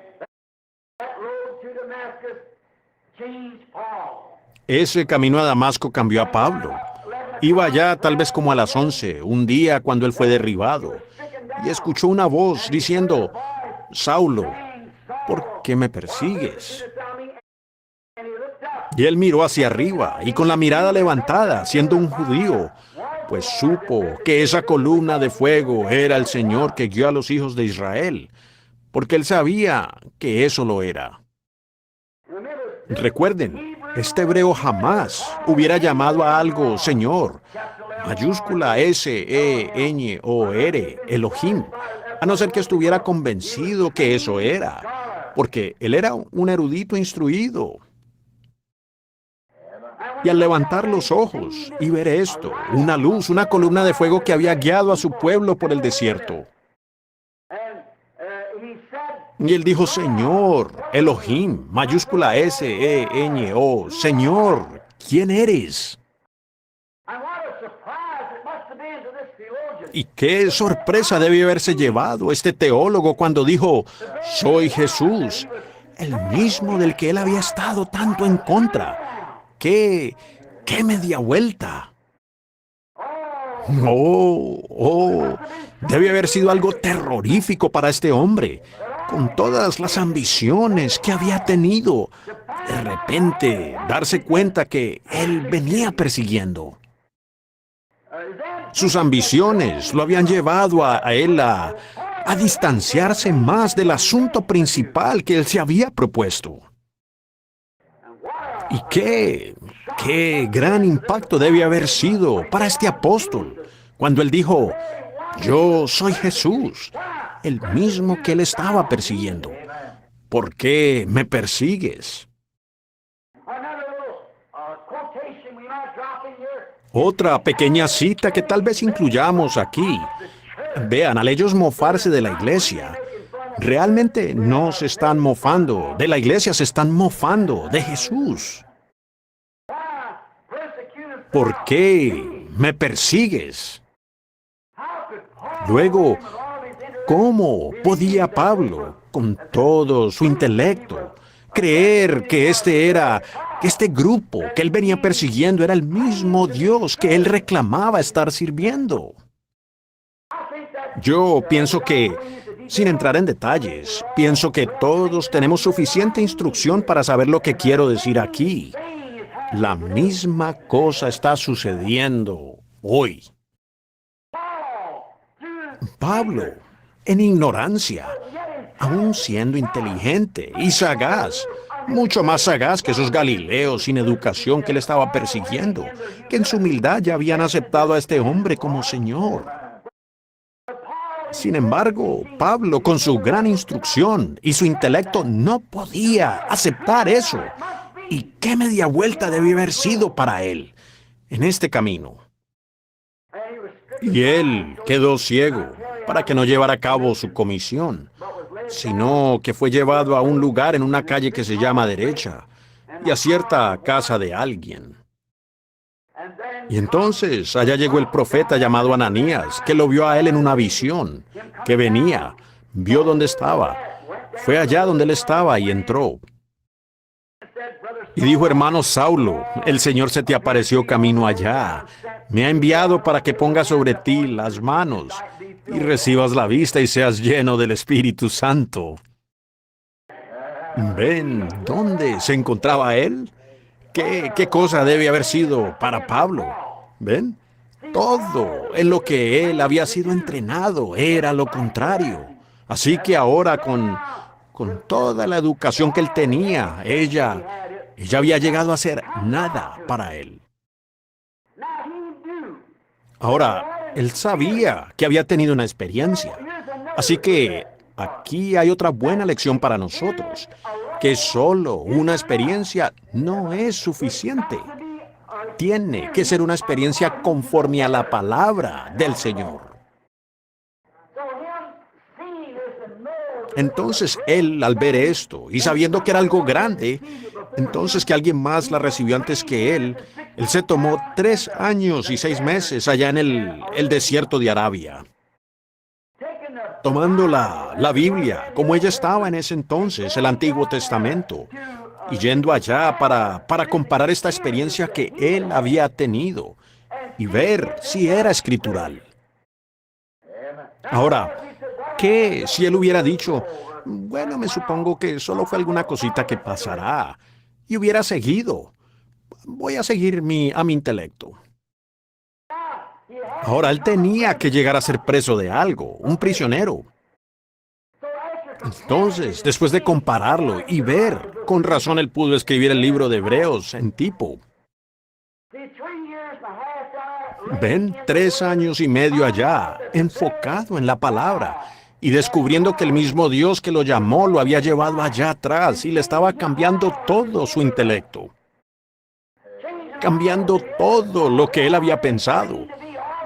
Ese camino a Damasco cambió a Pablo. Iba allá tal vez como a las 11, un día cuando él fue derribado, y escuchó una voz diciendo: Saulo, ¿por qué me persigues? Y él miró hacia arriba, y con la mirada levantada, siendo un judío, pues supo que esa columna de fuego era el Señor que guió a los hijos de Israel, porque él sabía que eso lo era. Recuerden, este hebreo jamás hubiera llamado a algo Señor, mayúscula S-E-Ñ-O-R, Elohim, a no ser que estuviera convencido que eso era, porque él era un erudito instruido. Y al levantar los ojos y ver esto, una luz, una columna de fuego que había guiado a su pueblo por el desierto. Y él dijo: Señor, Elohim, mayúscula S-E-Ñ-O, Señor, ¿quién eres? Y qué sorpresa debe haberse llevado este teólogo cuando dijo: soy Jesús, el mismo del que él había estado tanto en contra. ¡Qué media vuelta! Debe haber sido algo terrorífico para este hombre, con todas las ambiciones que había tenido. De repente, darse cuenta que él venía persiguiendo. Sus ambiciones lo habían llevado a él a distanciarse más del asunto principal que él se había propuesto. Y qué gran impacto debe haber sido para este apóstol cuando él dijo: yo soy Jesús, el mismo que él estaba persiguiendo. ¿Por qué me persigues? Otra pequeña cita que tal vez incluyamos aquí. Vean, al ellos mofarse de la iglesia, realmente no se están mofando de la iglesia, se están mofando de Jesús. ¿Por qué me persigues? Luego, ¿cómo podía Pablo, con todo su intelecto, creer que este grupo que él venía persiguiendo era el mismo Dios que él reclamaba estar sirviendo? Yo pienso que, sin entrar en detalles, pienso que todos tenemos suficiente instrucción para saber lo que quiero decir aquí. La misma cosa está sucediendo hoy. Pablo, en ignorancia, aún siendo inteligente y sagaz, mucho más sagaz que esos galileos sin educación que le estaba persiguiendo, que en su humildad ya habían aceptado a este hombre como Señor. Sin embargo, Pablo, con su gran instrucción y su intelecto, no podía aceptar eso. ¿Y qué media vuelta debió haber sido para él en este camino? Y él quedó ciego para que no llevara a cabo su comisión, sino que fue llevado a un lugar en una calle que se llama Derecha y a cierta casa de alguien. Y entonces allá llegó el profeta llamado Ananías, que lo vio a él en una visión, que venía, vio dónde estaba, fue allá donde él estaba y entró. Y dijo: hermano Saulo, el Señor se te apareció camino allá. Me ha enviado para que pongas sobre ti las manos y recibas la vista y seas lleno del Espíritu Santo. ¿Ven dónde se encontraba él? ¿Qué cosa debe haber sido para Pablo? ¿Ven? Todo en lo que él había sido entrenado era lo contrario. Así que ahora con toda la educación que él tenía, ella había llegado a ser nada para él. Ahora, él sabía que había tenido una experiencia. Así que aquí hay otra buena lección para nosotros, que solo una experiencia no es suficiente. Tiene que ser una experiencia conforme a la palabra del Señor. Entonces él, al ver esto y sabiendo que era algo grande, entonces que alguien más la recibió antes que él se tomó 3 años y 6 meses allá en el desierto de Arabia, tomando la Biblia como ella estaba en ese entonces, el Antiguo Testamento, y yendo allá para comparar esta experiencia que él había tenido y ver si era escritural. Ahora, ¿qué si él hubiera dicho: bueno, me supongo que solo fue alguna cosita que pasará, y hubiera seguido? Voy a seguir a mi intelecto. Ahora, él tenía que llegar a ser preso de algo, un prisionero. Entonces, después de compararlo y ver, con razón él pudo escribir el libro de Hebreos en tipo. Ven, 3 años y medio allá, enfocado en la palabra, y descubriendo que el mismo Dios que lo llamó lo había llevado allá atrás y le estaba cambiando todo su intelecto. Cambiando todo lo que él había pensado,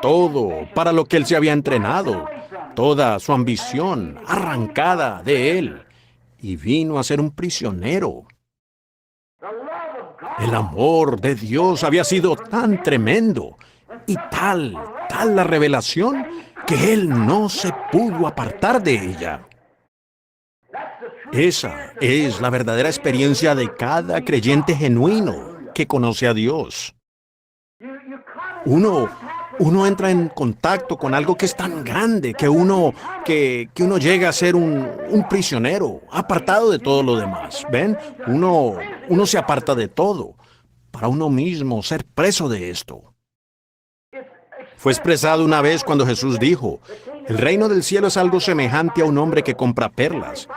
todo para lo que él se había entrenado, toda su ambición arrancada de él, y vino a ser un prisionero. El amor de Dios había sido tan tremendo y tal la revelación que él no se pudo apartar de ella. Esa es la verdadera experiencia de cada creyente genuino que conoce a Dios. Uno entra en contacto con algo que es tan grande que uno llega a ser un prisionero, apartado de todo lo demás. ¿Ven? Uno se aparta de todo para uno mismo ser preso de esto. Fue expresado una vez cuando Jesús dijo: el reino del cielo es algo semejante a un hombre que compra perlas.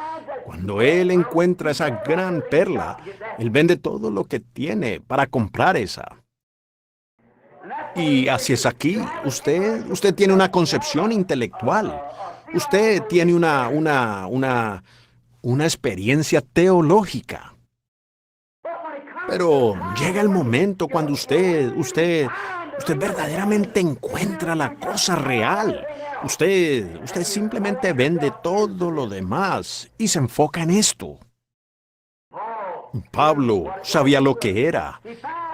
Cuando él encuentra esa gran perla, él vende todo lo que tiene para comprar esa. Y así es aquí. Usted tiene una concepción intelectual. Usted tiene una experiencia teológica. Pero llega el momento cuando usted verdaderamente encuentra la cosa real. Usted simplemente vende todo lo demás y se enfoca en esto. Pablo sabía lo que era.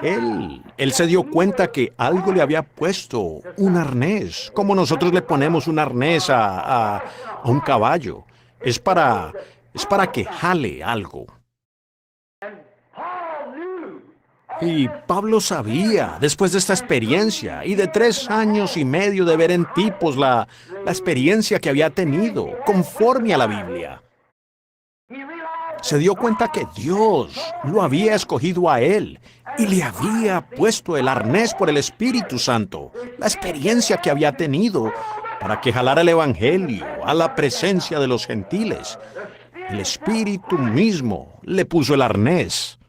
Él se dio cuenta que algo le había puesto un arnés, como nosotros le ponemos un arnés a un caballo. Es para que jale algo. Y Pablo sabía, después de esta experiencia y de 3 años y medio de ver en tipos la experiencia que había tenido conforme a la Biblia, Se dio cuenta que Dios lo había escogido a él y le había puesto el arnés por el Espíritu Santo, la experiencia que había tenido para que jalara el Evangelio a la presencia de los gentiles. El Espíritu mismo le puso el arnés.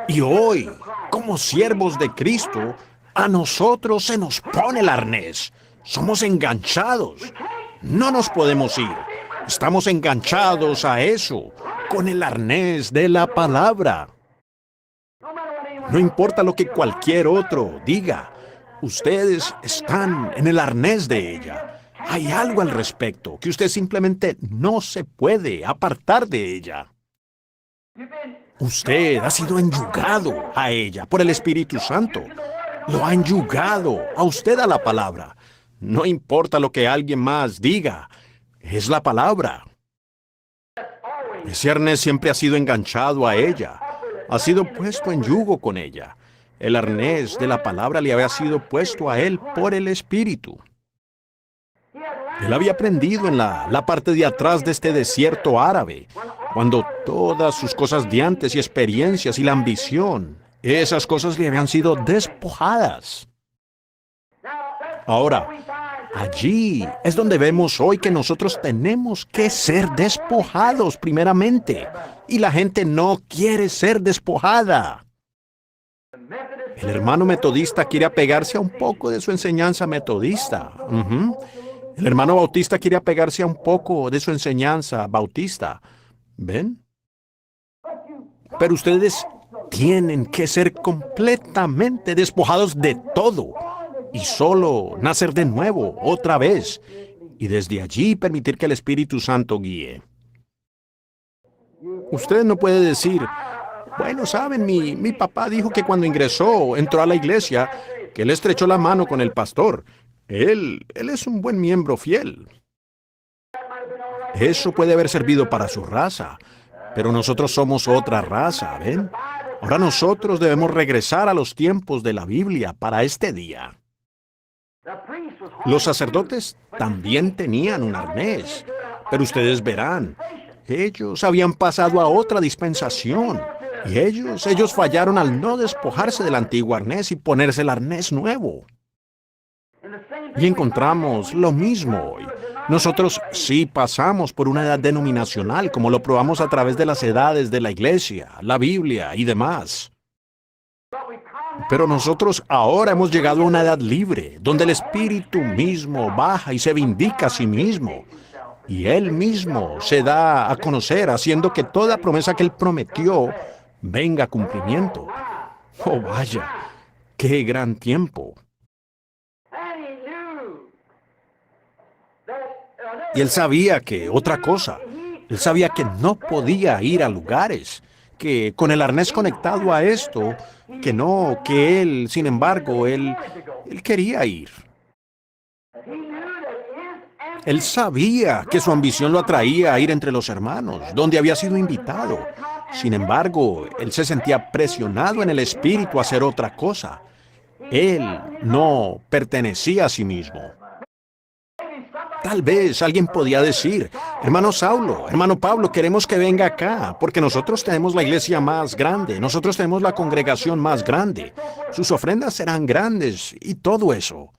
Y hoy, como siervos de Cristo, a nosotros se nos pone el arnés. Somos enganchados. No nos podemos ir. Estamos enganchados a eso, con el arnés de la palabra. No importa lo que cualquier otro diga, ustedes están en el arnés de ella. Hay algo al respecto que usted simplemente no se puede apartar de ella. Usted ha sido enyugado a ella por el Espíritu Santo. Lo ha enyugado a usted a la palabra. No importa lo que alguien más diga, es la palabra. Ese arnés siempre ha sido enganchado a ella. Ha sido puesto en yugo con ella. El arnés de la palabra le había sido puesto a él por el Espíritu. Él había aprendido en la parte de atrás de este desierto árabe, cuando todas sus cosas de antes y experiencias y la ambición, esas cosas le habían sido despojadas. Ahora, allí es donde vemos hoy que nosotros tenemos que ser despojados primeramente, y la gente no quiere ser despojada. El hermano metodista quiere apegarse a un poco de su enseñanza metodista. El hermano bautista quiere apegarse a un poco de su enseñanza bautista. ¿Ven? Pero ustedes tienen que ser completamente despojados de todo y solo nacer de nuevo, otra vez, y desde allí permitir que el Espíritu Santo guíe. Usted no puede decir, bueno, saben, mi papá dijo que cuando entró a la iglesia, que él estrechó la mano con el pastor. Él es un buen miembro fiel. Eso puede haber servido para su raza, pero nosotros somos otra raza, ¿ven? Ahora nosotros debemos regresar a los tiempos de la Biblia para este día. Los sacerdotes también tenían un arnés, pero ustedes verán, ellos habían pasado a otra dispensación, y ellos fallaron al no despojarse del antiguo arnés y ponerse el arnés nuevo. Y encontramos lo mismo hoy. Nosotros sí pasamos por una edad denominacional, como lo probamos a través de las edades de la iglesia, la Biblia y demás. Pero nosotros ahora hemos llegado a una edad libre, donde el Espíritu mismo baja y se vindica a sí mismo. Y Él mismo se da a conocer, haciendo que toda promesa que Él prometió venga a cumplimiento. Oh, vaya, qué gran tiempo. Y él sabía que él sabía que no podía ir a lugares, que con el arnés conectado a esto, que él, sin embargo, él quería ir. Él sabía que su ambición lo atraía a ir entre los hermanos, donde había sido invitado. Sin embargo, él se sentía presionado en el espíritu a hacer otra cosa. Él no pertenecía a sí mismo. Tal vez alguien podía decir, hermano Saulo, hermano Pablo, queremos que venga acá, porque nosotros tenemos la iglesia más grande, nosotros tenemos la congregación más grande, sus ofrendas serán grandes y todo eso.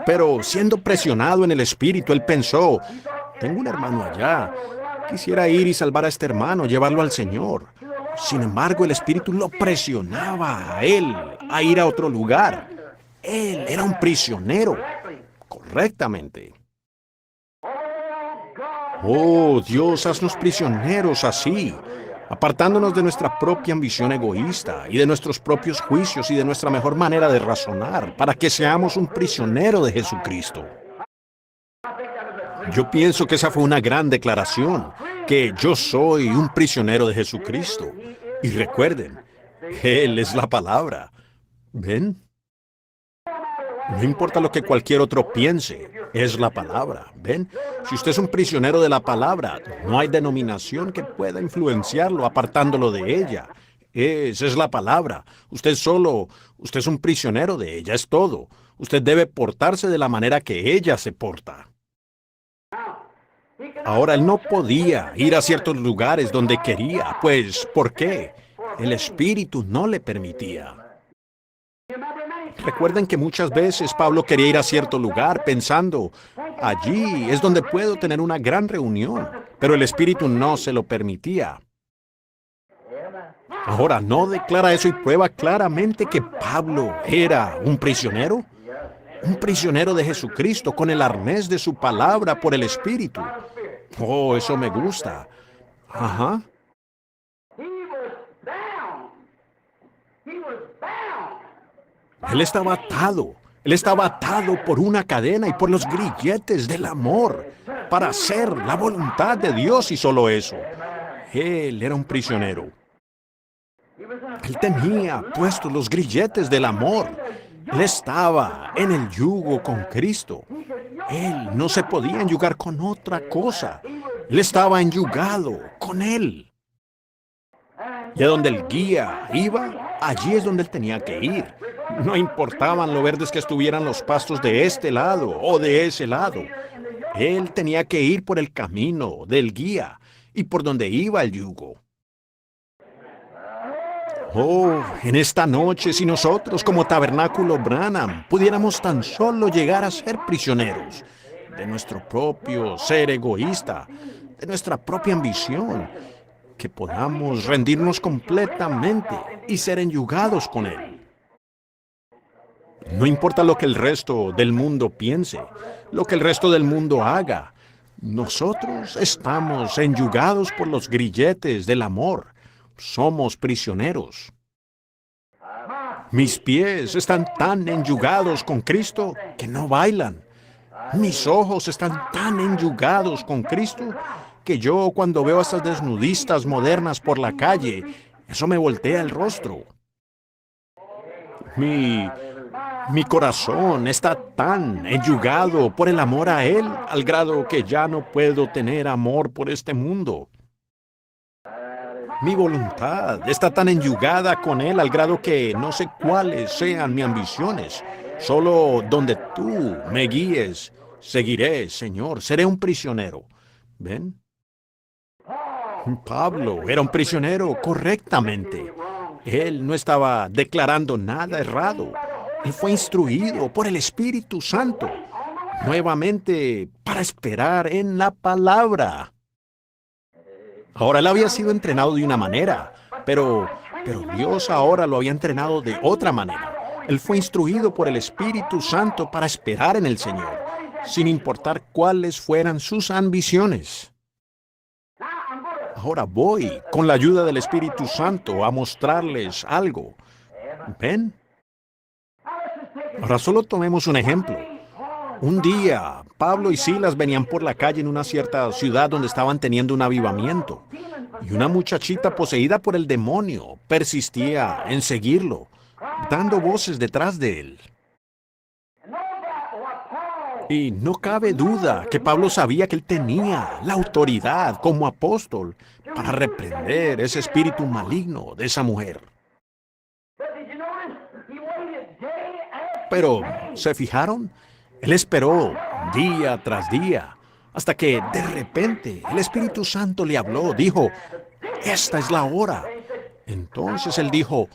Pero siendo presionado en el espíritu, él pensó, tengo un hermano allá, quisiera ir y salvar a este hermano, llevarlo al Señor. Sin embargo, el espíritu lo presionaba a él a ir a otro lugar. Él era un prisionero. Correctamente. Oh, Dios, haznos prisioneros así, apartándonos de nuestra propia ambición egoísta y de nuestros propios juicios y de nuestra mejor manera de razonar, para que seamos un prisionero de Jesucristo. Yo pienso que esa fue una gran declaración, que yo soy un prisionero de Jesucristo. Y recuerden, Él es la palabra. ¿Ven? No importa lo que cualquier otro piense, es la palabra. ¿Ven? Si usted es un prisionero de la palabra, no hay denominación que pueda influenciarlo apartándolo de ella. Esa es la palabra. Usted es un prisionero de ella, es todo. Usted debe portarse de la manera que ella se porta. Ahora él no podía ir a ciertos lugares donde quería, pues, ¿por qué? El Espíritu no le permitía. Recuerden que muchas veces Pablo quería ir a cierto lugar pensando, allí es donde puedo tener una gran reunión, pero el Espíritu no se lo permitía. Ahora, ¿no declara eso y prueba claramente que Pablo era un prisionero? Un prisionero de Jesucristo con el arnés de su palabra por el Espíritu. Oh, eso me gusta. Ajá. Él estaba atado. Él estaba atado por una cadena y por los grilletes del amor para hacer la voluntad de Dios y solo eso. Él era un prisionero. Él tenía puestos los grilletes del amor. Él estaba en el yugo con Cristo. Él no se podía enyugar con otra cosa. Él estaba enyugado con Él. Y a donde el guía iba, allí es donde él tenía que ir. No importaban lo verdes que estuvieran los pastos de este lado o de ese lado. Él tenía que ir por el camino del guía y por donde iba el yugo. Oh, en esta noche, si nosotros como Tabernáculo Branham pudiéramos tan solo llegar a ser prisioneros de nuestro propio ser egoísta, de nuestra propia ambición, que podamos rendirnos completamente y ser enyugados con Él. No importa lo que el resto del mundo piense, lo que el resto del mundo haga, nosotros estamos enyugados por los grilletes del amor. Somos prisioneros. Mis pies están tan enyugados con Cristo que no bailan. Mis ojos están tan enyugados con Cristo que yo cuando veo a estas desnudistas modernas por la calle, eso me voltea el rostro. Mi corazón está tan enyugado por el amor a Él al grado que ya no puedo tener amor por este mundo. Mi voluntad está tan enyugada con Él al grado que no sé cuáles sean mis ambiciones. Solo donde tú me guíes, seguiré, Señor, seré un prisionero. ¿Ven? Pablo era un prisionero correctamente. Él no estaba declarando nada errado. Él fue instruido por el Espíritu Santo, nuevamente para esperar en la palabra. Ahora él había sido entrenado de una manera, pero Dios ahora lo había entrenado de otra manera. Él fue instruido por el Espíritu Santo para esperar en el Señor, sin importar cuáles fueran sus ambiciones. Ahora voy, con la ayuda del Espíritu Santo, a mostrarles algo. ¿Ven? Ahora solo tomemos un ejemplo. Un día, Pablo y Silas venían por la calle en una cierta ciudad donde estaban teniendo un avivamiento, y una muchachita poseída por el demonio persistía en seguirlo, dando voces detrás de él. Y no cabe duda que Pablo sabía que él tenía la autoridad como apóstol para reprender ese espíritu maligno de esa mujer. Pero, ¿se fijaron? Él esperó día tras día, hasta que de repente el Espíritu Santo le habló, dijo, esta es la hora. Entonces él dijo,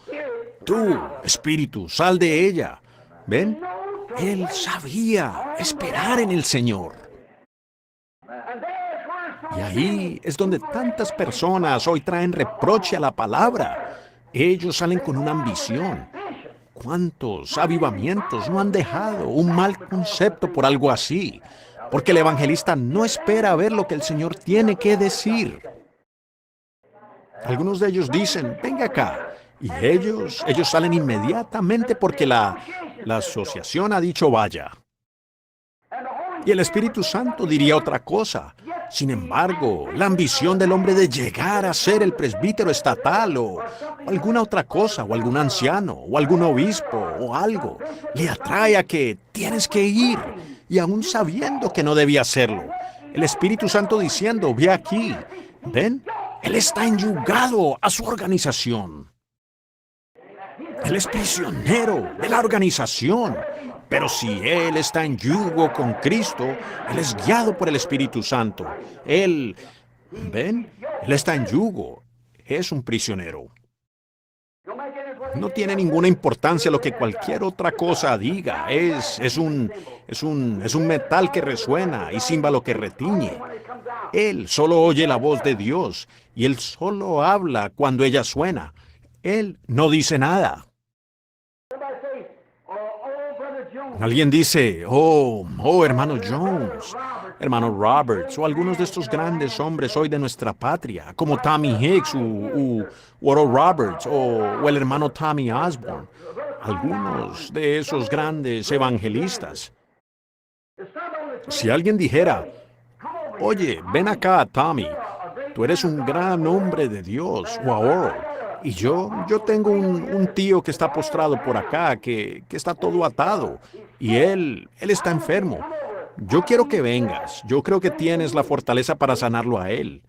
tú, Espíritu, sal de ella. ¿Ven? Él sabía esperar en el Señor. Y ahí es donde tantas personas hoy traen reproche a la palabra. Ellos salen con una ambición. ¿Cuántos avivamientos no han dejado un mal concepto por algo así? Porque el evangelista no espera ver lo que el Señor tiene que decir. Algunos de ellos dicen, venga acá. Y ellos salen inmediatamente porque la asociación ha dicho vaya. Y el Espíritu Santo diría otra cosa. Sin embargo, la ambición del hombre de llegar a ser el presbítero estatal o alguna otra cosa, o algún anciano, o algún obispo, o algo, le atrae a que tienes que ir, y aún sabiendo que no debía hacerlo. El Espíritu Santo diciendo, ve aquí, ¿ven? Él está enyugado a su organización. Él es prisionero de la organización. Pero si él está en yugo con Cristo, él es guiado por el Espíritu Santo. ¿Ven? Él está en yugo. Es un prisionero. No tiene ninguna importancia lo que cualquier otra cosa diga. Es un metal que resuena y címbalo que retiñe. Él solo oye la voz de Dios y él solo habla cuando ella suena. Él no dice nada. Alguien dice, hermano Jones, hermano Roberts, o algunos de estos grandes hombres hoy de nuestra patria, como Tommy Hicks u Oral Roberts o el hermano Tommy Osborne, algunos de esos grandes evangelistas. Si alguien dijera, oye, ven acá, Tommy, tú eres un gran hombre de Dios, o a Oral, y yo tengo un tío que está postrado por acá, que está todo atado, y él está enfermo. Yo quiero que vengas. Yo creo que tienes la fortaleza para sanarlo a él.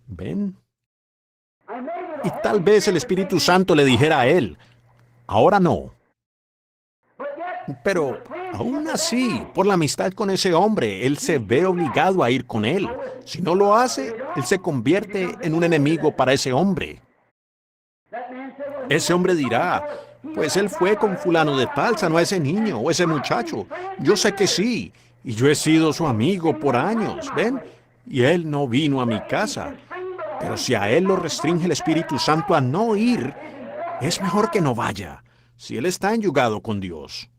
¿Ven? Y tal vez el Espíritu Santo le dijera a él, ahora no. Pero aún así, por la amistad con ese hombre, él se ve obligado a ir con él. Si no lo hace, él se convierte en un enemigo para ese hombre. Ese hombre dirá, pues él fue con fulano de tal, sanó a ese niño o ese muchacho. Yo sé que sí, y yo he sido su amigo por años, ¿ven? Y él no vino a mi casa. Pero si a él lo restringe el Espíritu Santo a no ir, es mejor que no vaya, si él está enyugado con Dios.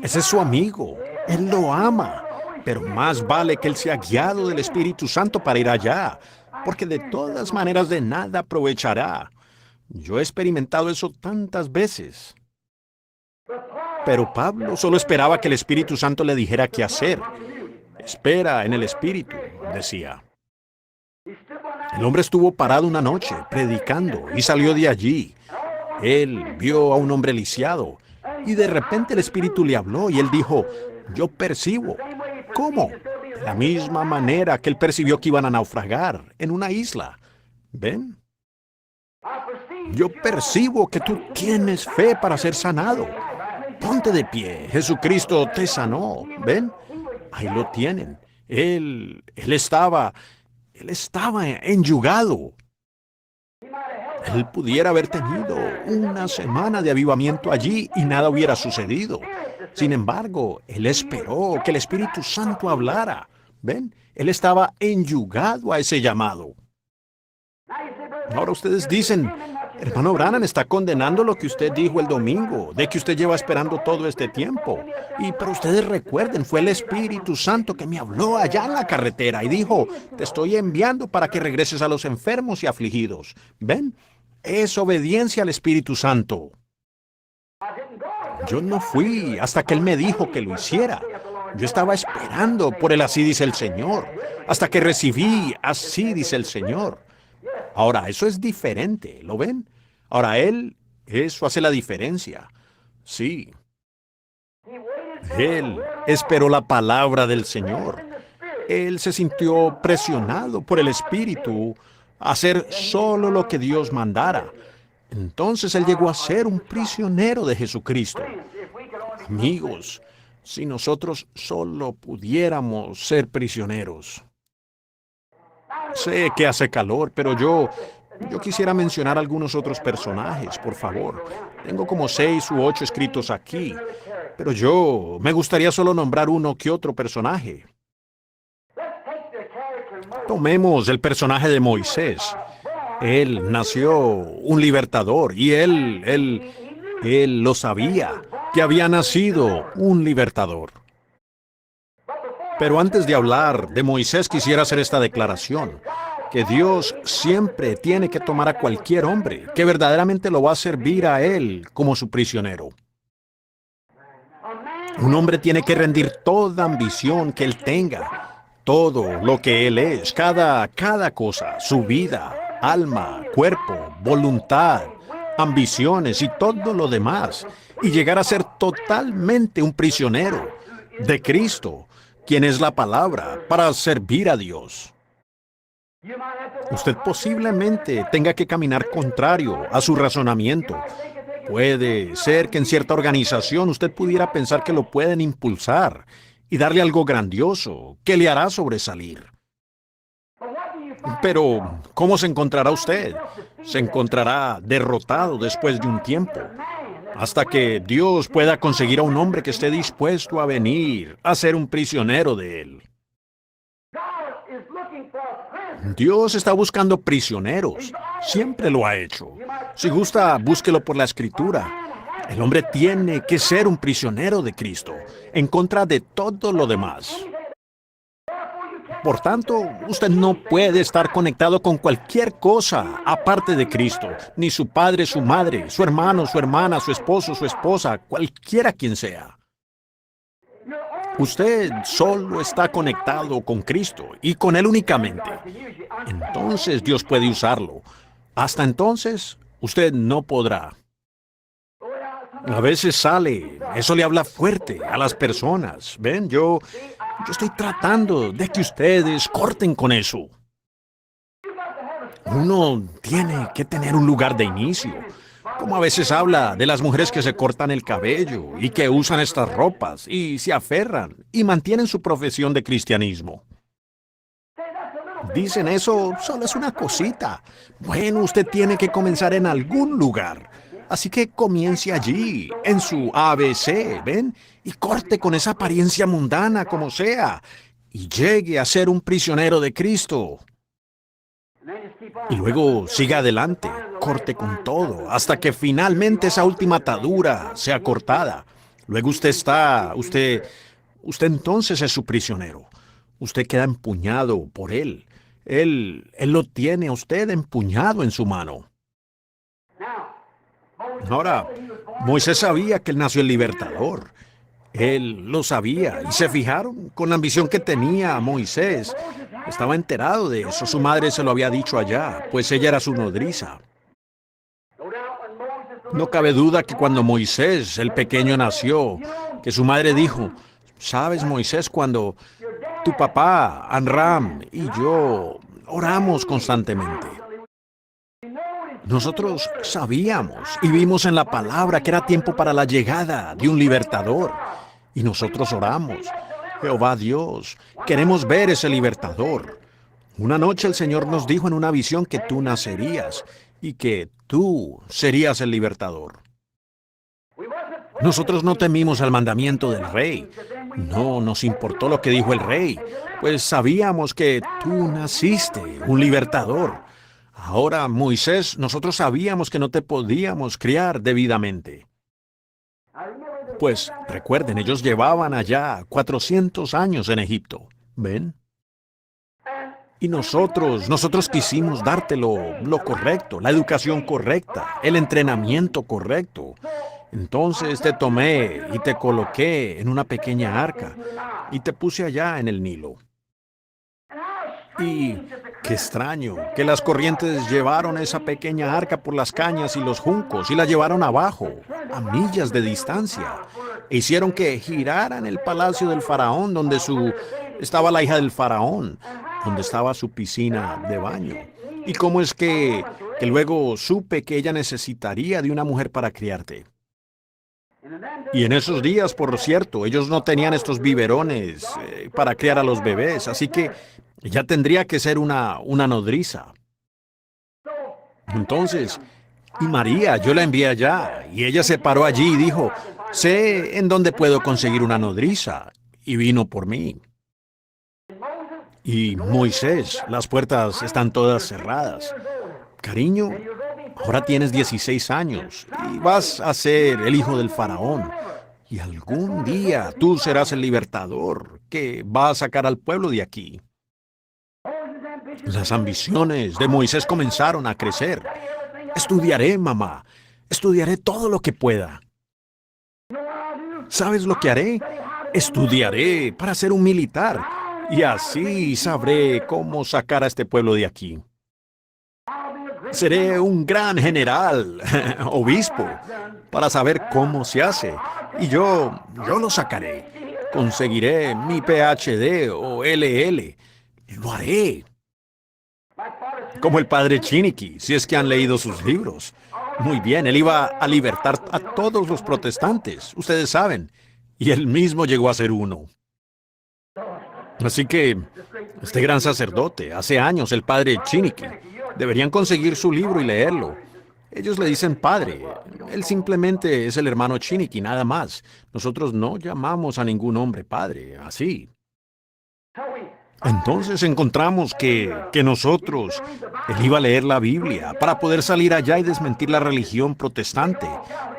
Ese es su amigo, él lo ama, pero más vale que él sea guiado del Espíritu Santo para ir allá, porque de todas maneras de nada aprovechará. Yo he experimentado eso tantas veces. Pero Pablo solo esperaba que el Espíritu Santo le dijera qué hacer. Espera en el Espíritu, decía. El hombre estuvo parado una noche, predicando, y salió de allí. Él vio a un hombre lisiado, y de repente el Espíritu le habló, y él dijo, yo percibo. ¿Cómo? De la misma manera que él percibió que iban a naufragar en una isla. ¿Ven? Yo percibo que tú tienes fe para ser sanado. Ponte de pie, Jesucristo te sanó. ¿Ven? Ahí lo tienen. Él estaba enyugado. Él pudiera haber tenido una semana de avivamiento allí y nada hubiera sucedido. Sin embargo, él esperó que el Espíritu Santo hablara. ¿Ven? Él estaba enyugado a ese llamado. Ahora ustedes dicen, hermano Branham está condenando lo que usted dijo el domingo, de que usted lleva esperando todo este tiempo. Pero ustedes recuerden, fue el Espíritu Santo que me habló allá en la carretera y dijo, te estoy enviando para que regreses a los enfermos y afligidos. ¿Ven? Es obediencia al Espíritu Santo. Yo no fui hasta que él me dijo que lo hiciera. Yo estaba esperando por el así dice el Señor, hasta que recibí así dice el Señor. Ahora, eso es diferente, ¿lo ven? Ahora, eso hace la diferencia. Sí. Él esperó la palabra del Señor. Él se sintió presionado por el Espíritu a hacer solo lo que Dios mandara. Entonces él llegó a ser un prisionero de Jesucristo. Amigos, si nosotros solo pudiéramos ser prisioneros. Sé que hace calor, pero yo quisiera mencionar algunos otros personajes, por favor. Tengo como 6 u 8 escritos aquí, pero me gustaría solo nombrar uno que otro personaje. Tomemos el personaje de Moisés. Él nació un libertador y él lo sabía, que había nacido un libertador. Pero antes de hablar de Moisés quisiera hacer esta declaración, que Dios siempre tiene que tomar a cualquier hombre que verdaderamente lo va a servir a él como su prisionero. Un hombre tiene que rendir toda ambición que él tenga, todo lo que él es, cada cosa, su vida, alma, cuerpo, voluntad, ambiciones y todo lo demás, y llegar a ser totalmente un prisionero de Cristo, quien es la palabra, para servir a Dios. Usted posiblemente tenga que caminar contrario a su razonamiento, Puede ser que en cierta organización usted pudiera pensar que lo pueden impulsar y darle algo grandioso que le hará sobresalir. Pero, ¿cómo se encontrará usted? Se encontrará derrotado después de un tiempo, hasta que Dios pueda conseguir a un hombre que esté dispuesto a venir a ser un prisionero de él. Dios está buscando prisioneros. Siempre lo ha hecho. Si gusta, búsquelo por la Escritura. El hombre tiene que ser un prisionero de Cristo, en contra de todo lo demás. Por tanto, usted no puede estar conectado con cualquier cosa aparte de Cristo, ni su padre, su madre, su hermano, su hermana, su esposo, su esposa, cualquiera quien sea. Usted solo está conectado con Cristo y con Él únicamente. Entonces Dios puede usarlo. Hasta entonces, usted no podrá. A veces sale, eso le habla fuerte a las personas. ¿Ven? Yo estoy tratando de que ustedes corten con eso. Uno tiene que tener un lugar de inicio. Como a veces habla de las mujeres que se cortan el cabello y que usan estas ropas y se aferran y mantienen su profesión de cristianismo. Dicen eso solo es una cosita. Bueno, usted tiene que comenzar en algún lugar. Así que comience allí, en su ABC, ¿ven? Y corte con esa apariencia mundana como sea. Y llegue a ser un prisionero de Cristo. Y luego siga adelante, corte con todo, hasta que finalmente esa última atadura sea cortada. Luego usted entonces es su prisionero. Usted queda empuñado por él. Él lo tiene a usted empuñado en su mano. Ahora, Moisés sabía que él nació el libertador. Él lo sabía y se fijaron con la ambición que tenía Moisés. Estaba enterado de eso, su madre se lo había dicho allá, pues ella era su nodriza. No cabe duda que cuando Moisés, el pequeño, nació, que su madre dijo, ¿sabes, Moisés, cuando tu papá, Amram, y yo oramos constantemente? Nosotros sabíamos y vimos en la palabra que era tiempo para la llegada de un libertador. Y nosotros oramos. Jehová Dios, queremos ver ese libertador. Una noche el Señor nos dijo en una visión que tú nacerías y que tú serías el libertador. Nosotros no temimos al mandamiento del rey. No nos importó lo que dijo el rey, pues sabíamos que tú naciste, un libertador. Ahora, Moisés, nosotros sabíamos que no te podíamos criar debidamente. Pues recuerden, ellos llevaban allá 400 años en Egipto. ¿Ven? Y nosotros quisimos dártelo lo correcto, la educación correcta, el entrenamiento correcto. Entonces te tomé y te coloqué en una pequeña arca y te puse allá en el Nilo. Y qué extraño que las corrientes llevaron esa pequeña arca por las cañas y los juncos y la llevaron abajo, a millas de distancia. E hicieron que girara en el palacio del faraón donde estaba la hija del faraón, donde estaba su piscina de baño. ¿Y cómo es que luego supe que ella necesitaría de una mujer para criarte? Y en esos días, por cierto, ellos no tenían estos biberones para criar a los bebés, así que ella tendría que ser una nodriza. Entonces, y María, yo la envié allá, y ella se paró allí y dijo, sé en dónde puedo conseguir una nodriza, y vino por mí. Y Moisés, las puertas están todas cerradas. Cariño, ahora tienes 16 años y vas a ser el hijo del faraón. Y algún día tú serás el libertador que va a sacar al pueblo de aquí. Las ambiciones de Moisés comenzaron a crecer. Estudiaré, mamá. Estudiaré todo lo que pueda. ¿Sabes lo que haré? Estudiaré para ser un militar. Y así sabré cómo sacar a este pueblo de aquí. Seré un gran general, obispo, para saber cómo se hace. Y yo lo sacaré. Conseguiré mi PhD o LL. Lo haré. Como el padre Chiniki, si es que han leído sus libros. Muy bien, él iba a libertar a todos los protestantes, ustedes saben, y él mismo llegó a ser uno. Así que, este gran sacerdote, hace años, el padre Chiniki, deberían conseguir su libro y leerlo. Ellos le dicen padre, él simplemente es el hermano Chiniki, nada más. Nosotros no llamamos a ningún hombre padre, así. Entonces encontramos que nosotros, él iba a leer la Biblia para poder salir allá y desmentir la religión protestante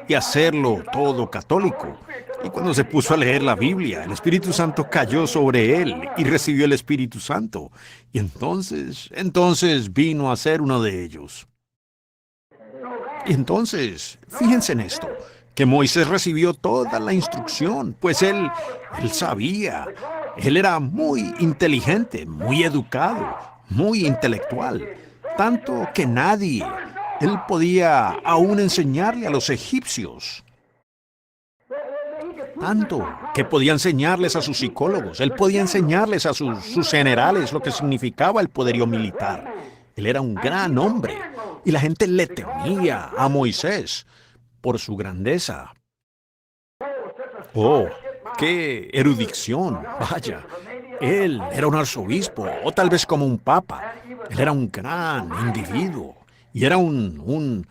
y hacerlo todo católico. Y cuando se puso a leer la Biblia, el Espíritu Santo cayó sobre él y recibió el Espíritu Santo. Y entonces vino a ser uno de ellos. Y entonces, fíjense en esto, que Moisés recibió toda la instrucción, pues él sabía. Él era muy inteligente, muy educado, muy intelectual, tanto que él podía aún enseñarle a los egipcios, tanto que podía enseñarles a sus psicólogos, él podía enseñarles a sus generales lo que significaba el poderío militar. Él era un gran hombre y la gente le temía a Moisés por su grandeza. Oh, qué erudición, vaya. Él era un arzobispo, o tal vez como un papa. Él era un gran individuo, y era un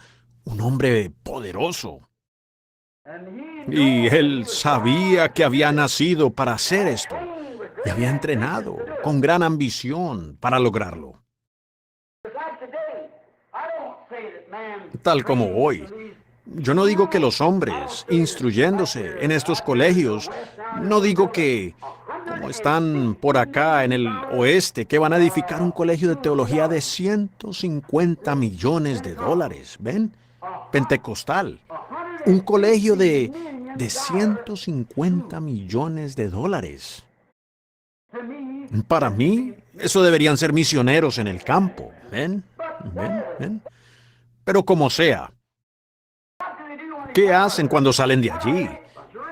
hombre poderoso. Y él sabía que había nacido para hacer esto, y había entrenado con gran ambición para lograrlo. Tal como hoy. Yo no digo que los hombres, instruyéndose en estos colegios, no digo que, como están por acá en el oeste, que van a edificar un colegio de teología de $150 millones, ¿ven? Pentecostal. Un colegio de $150 millones. Para mí, eso deberían ser misioneros en el campo, ¿ven? Pero como sea. ¿Qué hacen cuando salen de allí?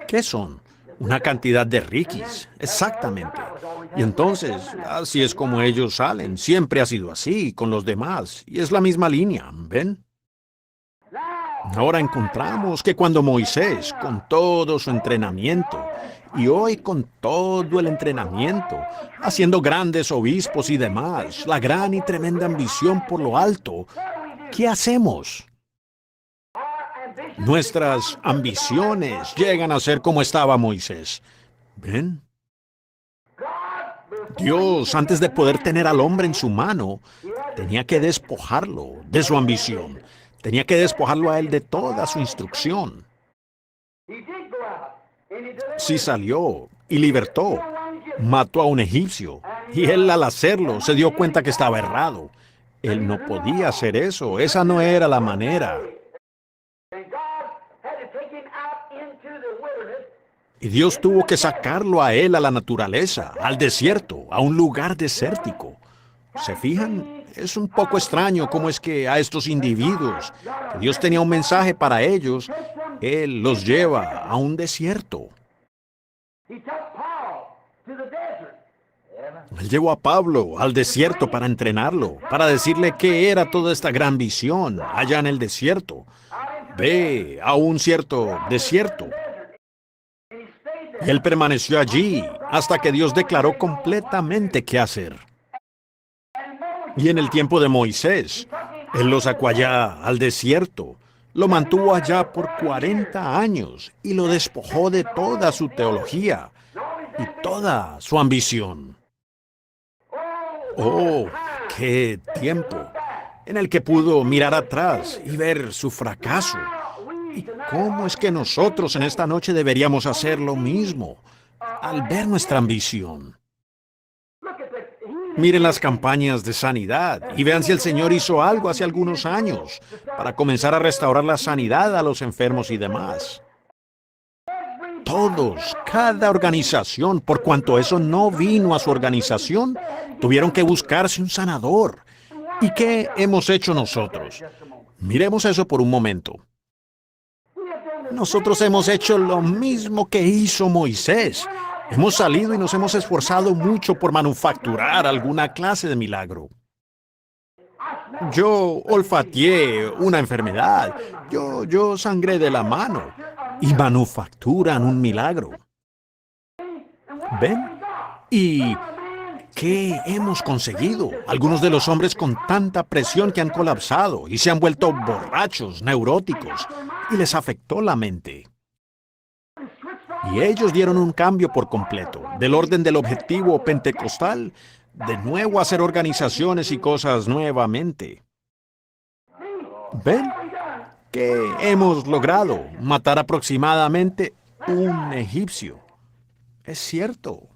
¿Qué son? Una cantidad de riquis, exactamente. Y entonces, así es como ellos salen. Siempre ha sido así con los demás. Y es la misma línea, ¿ven? Ahora encontramos que cuando Moisés, con todo su entrenamiento, y hoy con todo el entrenamiento, haciendo grandes obispos y demás, la gran y tremenda ambición por lo alto, ¿qué hacemos? Nuestras ambiciones llegan a ser como estaba Moisés. ¿Ven? Dios, antes de poder tener al hombre en su mano, tenía que despojarlo de su ambición. Tenía que despojarlo a él de toda su instrucción. Sí salió y libertó. Mató a un egipcio. Y él al hacerlo se dio cuenta que estaba errado. Él no podía hacer eso. Esa no era la manera. Y Dios tuvo que sacarlo a él a la naturaleza, al desierto, a un lugar desértico. ¿Se fijan? Es un poco extraño cómo es que a estos individuos, que Dios tenía un mensaje para ellos, Él los lleva a un desierto. Él llevó a Pablo al desierto para entrenarlo, para decirle qué era toda esta gran visión allá en el desierto. Ve a un cierto desierto. Y él permaneció allí hasta que Dios declaró completamente qué hacer. Y en el tiempo de Moisés, él lo sacó allá al desierto, lo mantuvo allá por 40 años y lo despojó de toda su teología y toda su ambición. Oh, qué tiempo en el que pudo mirar atrás y ver su fracaso. ¿Y cómo es que nosotros en esta noche deberíamos hacer lo mismo al ver nuestra ambición? Miren las campañas de sanidad y vean si el Señor hizo algo hace algunos años para comenzar a restaurar la sanidad a los enfermos y demás. Todos, cada organización, por cuanto eso no vino a su organización, tuvieron que buscarse un sanador. ¿Y qué hemos hecho nosotros? Miremos eso por un momento. Nosotros hemos hecho lo mismo que hizo Moisés. Hemos salido y nos hemos esforzado mucho por manufacturar alguna clase de milagro. Yo olfateé una enfermedad. Yo sangré de la mano. Y manufacturan un milagro. ¿Ven? ¿Y qué hemos conseguido? Algunos de los hombres con tanta presión que han colapsado y se han vuelto borrachos, neuróticos, y les afectó la mente. Y ellos dieron un cambio por completo, del orden del objetivo pentecostal, de nuevo a hacer organizaciones y cosas nuevamente. ¿Ven? ¿Qué hemos logrado? Matar aproximadamente un egipcio. Es cierto.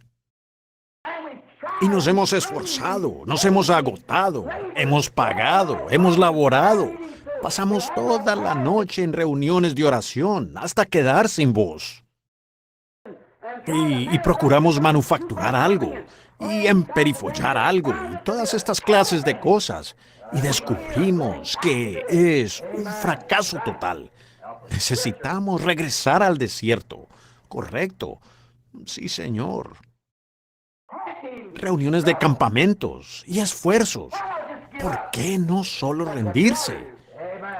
Y nos hemos esforzado, nos hemos agotado, hemos pagado, hemos laborado. Pasamos toda la noche en reuniones de oración hasta quedar sin voz. Y procuramos manufacturar algo, y emperifollar algo, y todas estas clases de cosas. Y descubrimos que es un fracaso total. Necesitamos regresar al desierto. Correcto. Sí, señor. Reuniones de campamentos y esfuerzos. ¿Por qué no solo rendirse?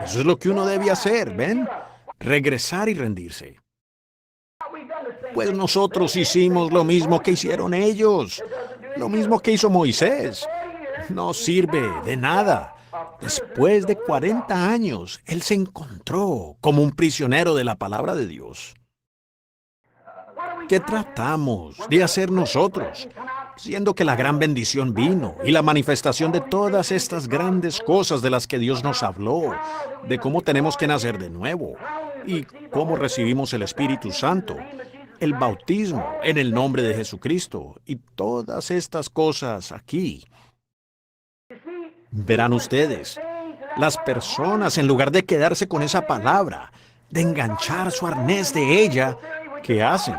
Eso es lo que uno debe hacer, ¿ven? Regresar y rendirse. Pues nosotros hicimos lo mismo que hicieron ellos, lo mismo que hizo Moisés. No sirve de nada. Después de 40 años, él se encontró como un prisionero de la palabra de Dios. ¿Qué tratamos de hacer nosotros? Siendo que la gran bendición vino y la manifestación de todas estas grandes cosas de las que Dios nos habló, de cómo tenemos que nacer de nuevo y cómo recibimos el Espíritu Santo, el bautismo en el nombre de Jesucristo y todas estas cosas aquí. Verán ustedes, las personas, en lugar de quedarse con esa palabra, de enganchar su arnés de ella, ¿qué hacen?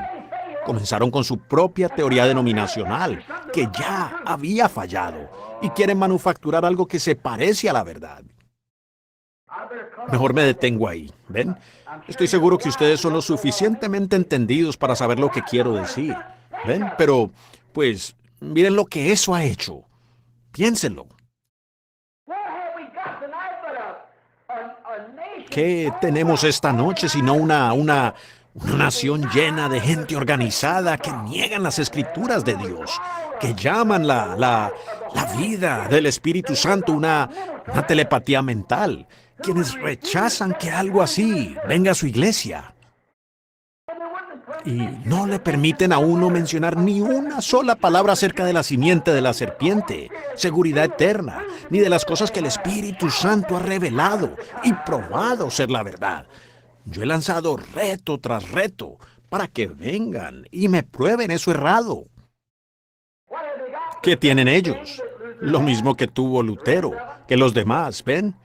Comenzaron con su propia teoría denominacional, que ya había fallado, y quieren manufacturar algo que se parece a la verdad. Mejor me detengo ahí, ¿ven? Estoy seguro que ustedes son lo suficientemente entendidos para saber lo que quiero decir, ¿ven? Pero, pues, miren lo que eso ha hecho. Piénsenlo. ¿Qué tenemos esta noche sino una nación llena de gente organizada que niegan las escrituras de Dios, que llaman la vida del Espíritu Santo una telepatía mental, quienes rechazan que algo así venga a su iglesia? Y no le permiten a uno mencionar ni una sola palabra acerca de la simiente de la serpiente, seguridad eterna, ni de las cosas que el Espíritu Santo ha revelado y probado ser la verdad. Yo he lanzado reto tras reto para que vengan y me prueben eso errado. ¿Qué tienen ellos? Lo mismo que tuvo Lutero, que los demás, ¿ven?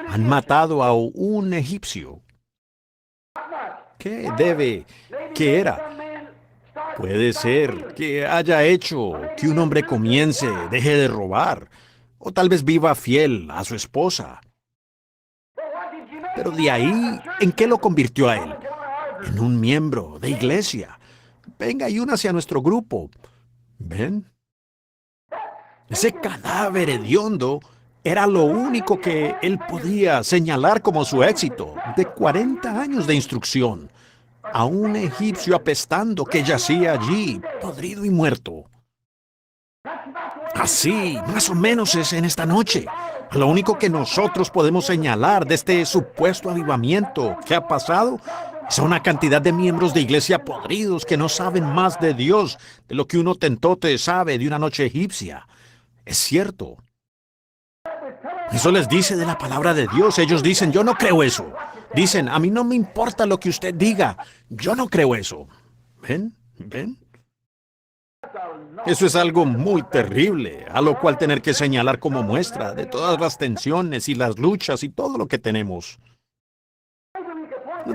Han matado a un egipcio. ¿Qué era? Puede ser que haya hecho que un hombre comience, deje de robar, o tal vez viva fiel a su esposa. Pero de ahí, ¿en qué lo convirtió a él? En un miembro de iglesia. Venga y únase a nuestro grupo. ¿Ven? Ese cadáver hediondo era lo único que él podía señalar como su éxito de 40 años de instrucción. A un egipcio apestando que yacía allí, podrido y muerto. Así, más o menos es en esta noche. Lo único que nosotros podemos señalar de este supuesto avivamiento que ha pasado es una cantidad de miembros de iglesia podridos que no saben más de Dios de lo que un hotentote sabe de una noche egipcia. Es cierto. Eso les dice de la palabra de Dios. Ellos dicen, yo no creo eso. Dicen, a mí no me importa lo que usted diga. Yo no creo eso. ¿Ven? ¿Ven? Eso es algo muy terrible, a lo cual tener que señalar como muestra de todas las tensiones y las luchas y todo lo que tenemos.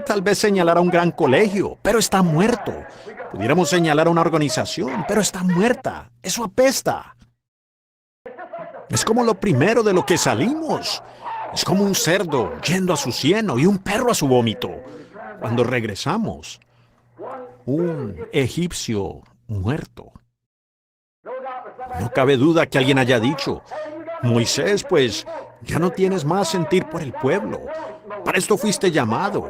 Tal vez señalar a un gran colegio, pero está muerto. Pudiéramos señalar a una organización, pero está muerta. Eso apesta. Es como lo primero de lo que salimos. Es como un cerdo yendo a su cieno y un perro a su vómito. Cuando regresamos, un egipcio muerto. No cabe duda que alguien haya dicho, Moisés, pues, Ya no tienes más sentir por el pueblo. Para esto fuiste llamado.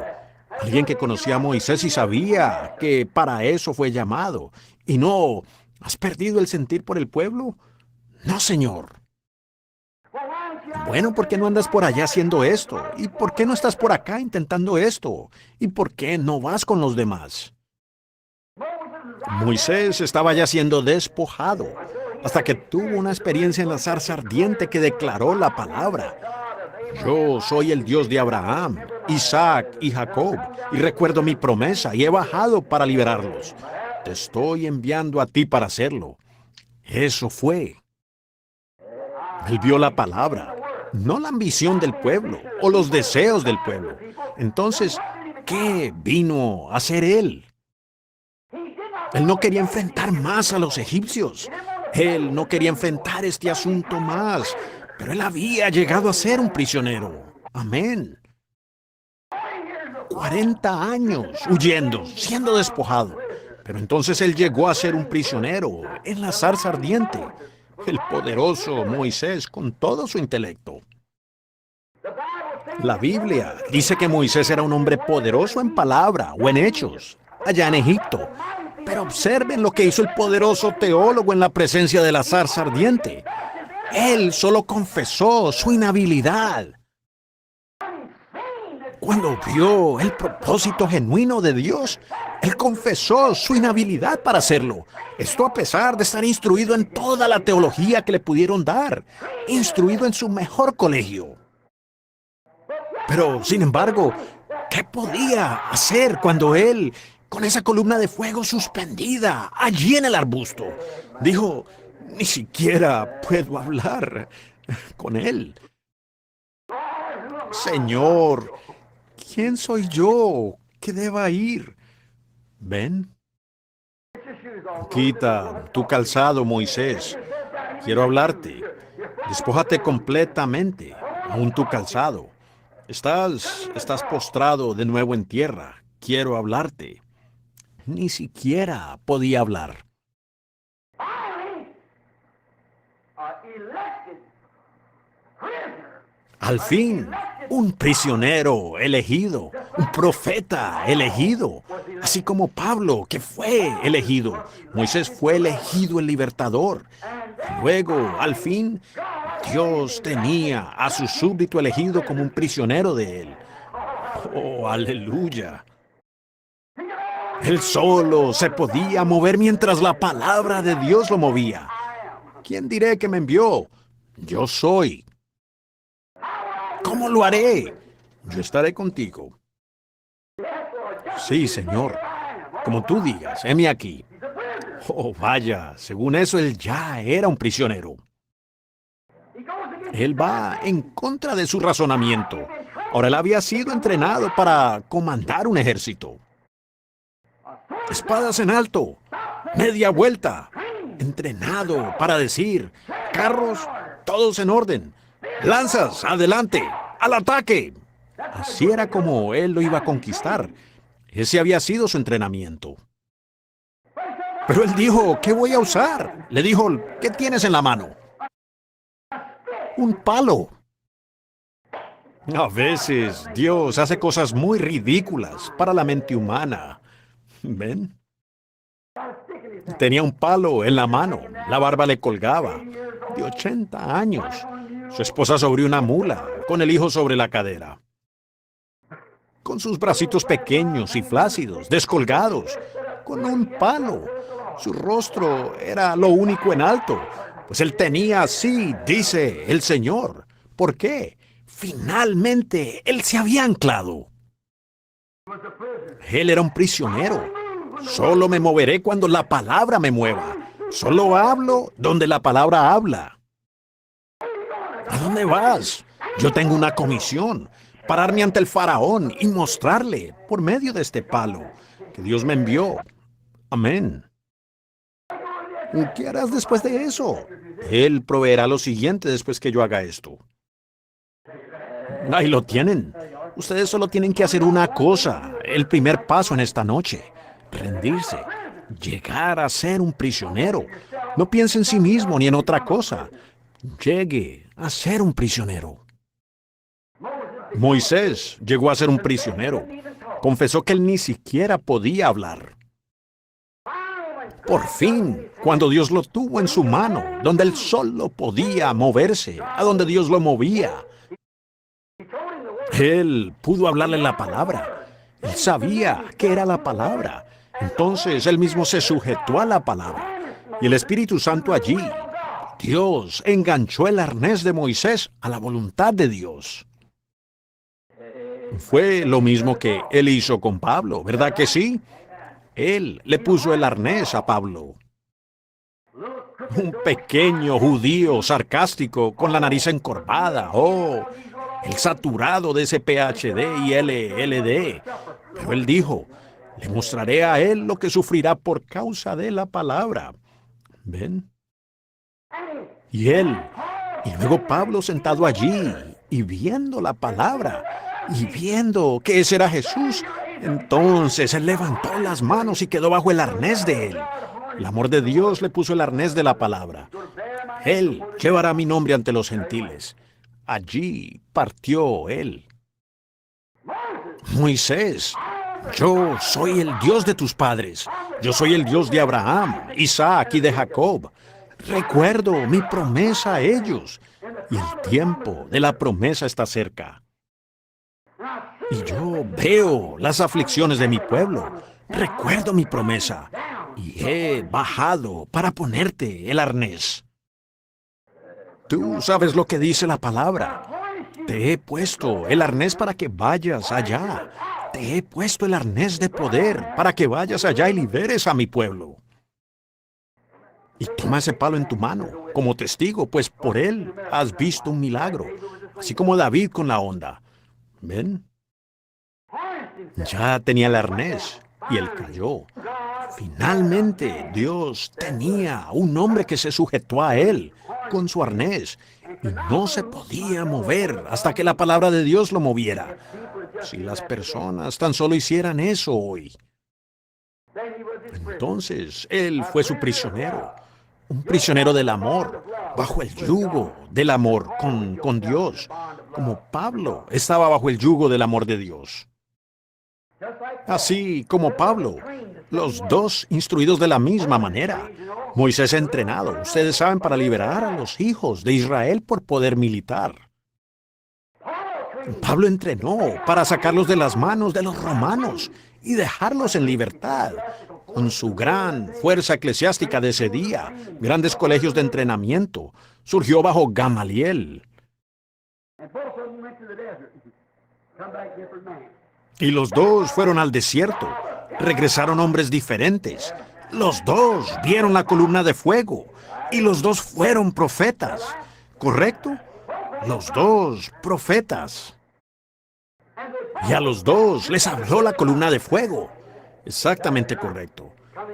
Alguien que conocía a Moisés y sabía que para eso fue llamado. Y no, ¿has perdido el sentir por el pueblo? No, Señor. Bueno, ¿por qué no andas por allá haciendo esto? ¿Y por qué no estás por acá intentando esto? ¿Y por qué no vas con los demás? Moisés estaba ya siendo despojado, hasta que tuvo una experiencia en la zarza ardiente que declaró la palabra. Yo soy el Dios de Abraham, Isaac y Jacob, y recuerdo mi promesa y he bajado para liberarlos. Te estoy enviando a ti para hacerlo. Eso fue. Él vio la palabra, no la ambición del pueblo o los deseos del pueblo. Entonces, ¿qué vino a hacer él? Él no quería enfrentar más a los egipcios. Él no quería enfrentar este asunto más. Pero él había llegado a ser un prisionero. Amén. 40 años huyendo, siendo despojado. Pero entonces él llegó a ser un prisionero en la zarza ardiente. El poderoso Moisés con todo su intelecto. La Biblia dice que Moisés era un hombre poderoso en palabra o en hechos, allá en Egipto. Pero observen lo que hizo el poderoso teólogo en la presencia de la zarza ardiente. Él solo confesó su inhabilidad. Cuando vio el propósito genuino de Dios, él confesó su inhabilidad para hacerlo. Esto a pesar de estar instruido en toda la teología que le pudieron dar, instruido en su mejor colegio. Pero, sin embargo, ¿qué podía hacer cuando él, con esa columna de fuego suspendida allí en el arbusto, dijo, ni siquiera puedo hablar con él? Señor, ¿quién soy yo que deba ir? Ven. Quita tu calzado, Moisés. Quiero hablarte. Despójate completamente, aún tu calzado. Estás postrado de nuevo en tierra. Quiero hablarte. Ni siquiera podía hablar. Al fin, un prisionero elegido, un profeta elegido, así como Pablo, que fue elegido. Moisés fue elegido el libertador. Luego, al fin, Dios tenía a su súbdito elegido como un prisionero de él. Oh, aleluya. Él solo se podía mover mientras la palabra de Dios lo movía. ¿Quién diré que me envió? Yo soy. ¿Cómo lo haré? Yo estaré contigo. Sí, Señor. Como tú digas, heme aquí. Oh, vaya, según eso él ya era un prisionero. Él va en contra de su razonamiento. Ahora él había sido entrenado para comandar un ejército. Espadas en alto, media vuelta, entrenado para decir, carros, todos en orden, lanzas, adelante, al ataque. Así era como él lo iba a conquistar. Ese había sido su entrenamiento. Pero él dijo, ¿qué voy a usar? Le dijo, ¿qué tienes en la mano? Un palo. A veces Dios hace cosas muy ridículas para la mente humana. ¿Ven? Tenía un palo en la mano, la barba le colgaba, de 80 años, su esposa sobre una mula, con el hijo sobre la cadera. Con sus bracitos pequeños y flácidos, descolgados, con un palo. Su rostro era lo único en alto, pues él tenía así, dice el Señor. ¿Por qué? Finalmente, él se había anclado. Él era un prisionero. Solo me moveré cuando la palabra me mueva. Solo hablo donde la palabra habla. ¿A dónde vas? Yo tengo una comisión. Pararme ante el faraón y mostrarle, por medio de este palo, que Dios me envió. Amén. ¿Qué harás después de eso? Él proveerá lo siguiente después que yo haga esto. Ahí lo tienen. Ustedes solo tienen que hacer una cosa, el primer paso en esta noche. Rendirse. Llegar a ser un prisionero. No piense en sí mismo ni en otra cosa. Llegue a ser un prisionero. Moisés llegó a ser un prisionero. Confesó que él ni siquiera podía hablar. Por fin, cuando Dios lo tuvo en su mano, donde él solo podía moverse, a donde Dios lo movía, él pudo hablarle la palabra. Él sabía qué era la palabra. Entonces él mismo se sujetó a la palabra. Y el Espíritu Santo allí, Dios enganchó el arnés de Moisés a la voluntad de Dios. Fue lo mismo que él hizo con Pablo, ¿verdad que sí? Él le puso el arnés a Pablo. Un pequeño judío sarcástico con la nariz encorvada. Oh, el saturado de ese PhD y LLD. Pero él dijo, le mostraré a él lo que sufrirá por causa de la palabra. ¿Ven? Y luego Pablo sentado allí y viendo la palabra y viendo que ese era Jesús, entonces él levantó las manos y quedó bajo el arnés de él. El amor de Dios le puso el arnés de la palabra. Él llevará mi nombre ante los gentiles. Allí partió él. Moisés, yo soy el Dios de tus padres. Yo soy el Dios de Abraham, Isaac y de Jacob. Recuerdo mi promesa a ellos. Y el tiempo de la promesa está cerca. Y yo veo las aflicciones de mi pueblo. Recuerdo mi promesa. Y he bajado para ponerte el arnés. Tú sabes lo que dice la palabra. Te he puesto el arnés para que vayas allá. Te he puesto el arnés de poder para que vayas allá y liberes a mi pueblo. Y toma ese palo en tu mano como testigo, pues por él has visto un milagro. Así como David con la onda. ¿Ven? Ya tenía el arnés y él cayó. Finalmente, Dios tenía un hombre que se sujetó a él con su arnés y no se podía mover hasta que la palabra de Dios lo moviera. Si las personas tan solo hicieran eso hoy. Entonces, él fue su prisionero, un prisionero del amor, bajo el yugo del amor con Dios, como Pablo estaba bajo el yugo del amor de Dios. Así como Pablo, los dos instruidos de la misma manera. Moisés entrenado, ustedes saben, para liberar a los hijos de Israel por poder militar. Pablo entrenó para sacarlos de las manos de los romanos y dejarlos en libertad. Con su gran fuerza eclesiástica de ese día, grandes colegios de entrenamiento, surgió bajo Gamaliel. Y los dos fueron al desierto. Regresaron hombres diferentes. Los dos vieron la columna de fuego. Y los dos fueron profetas. ¿Correcto? Los dos profetas. Y a los dos les habló la columna de fuego. Exactamente correcto.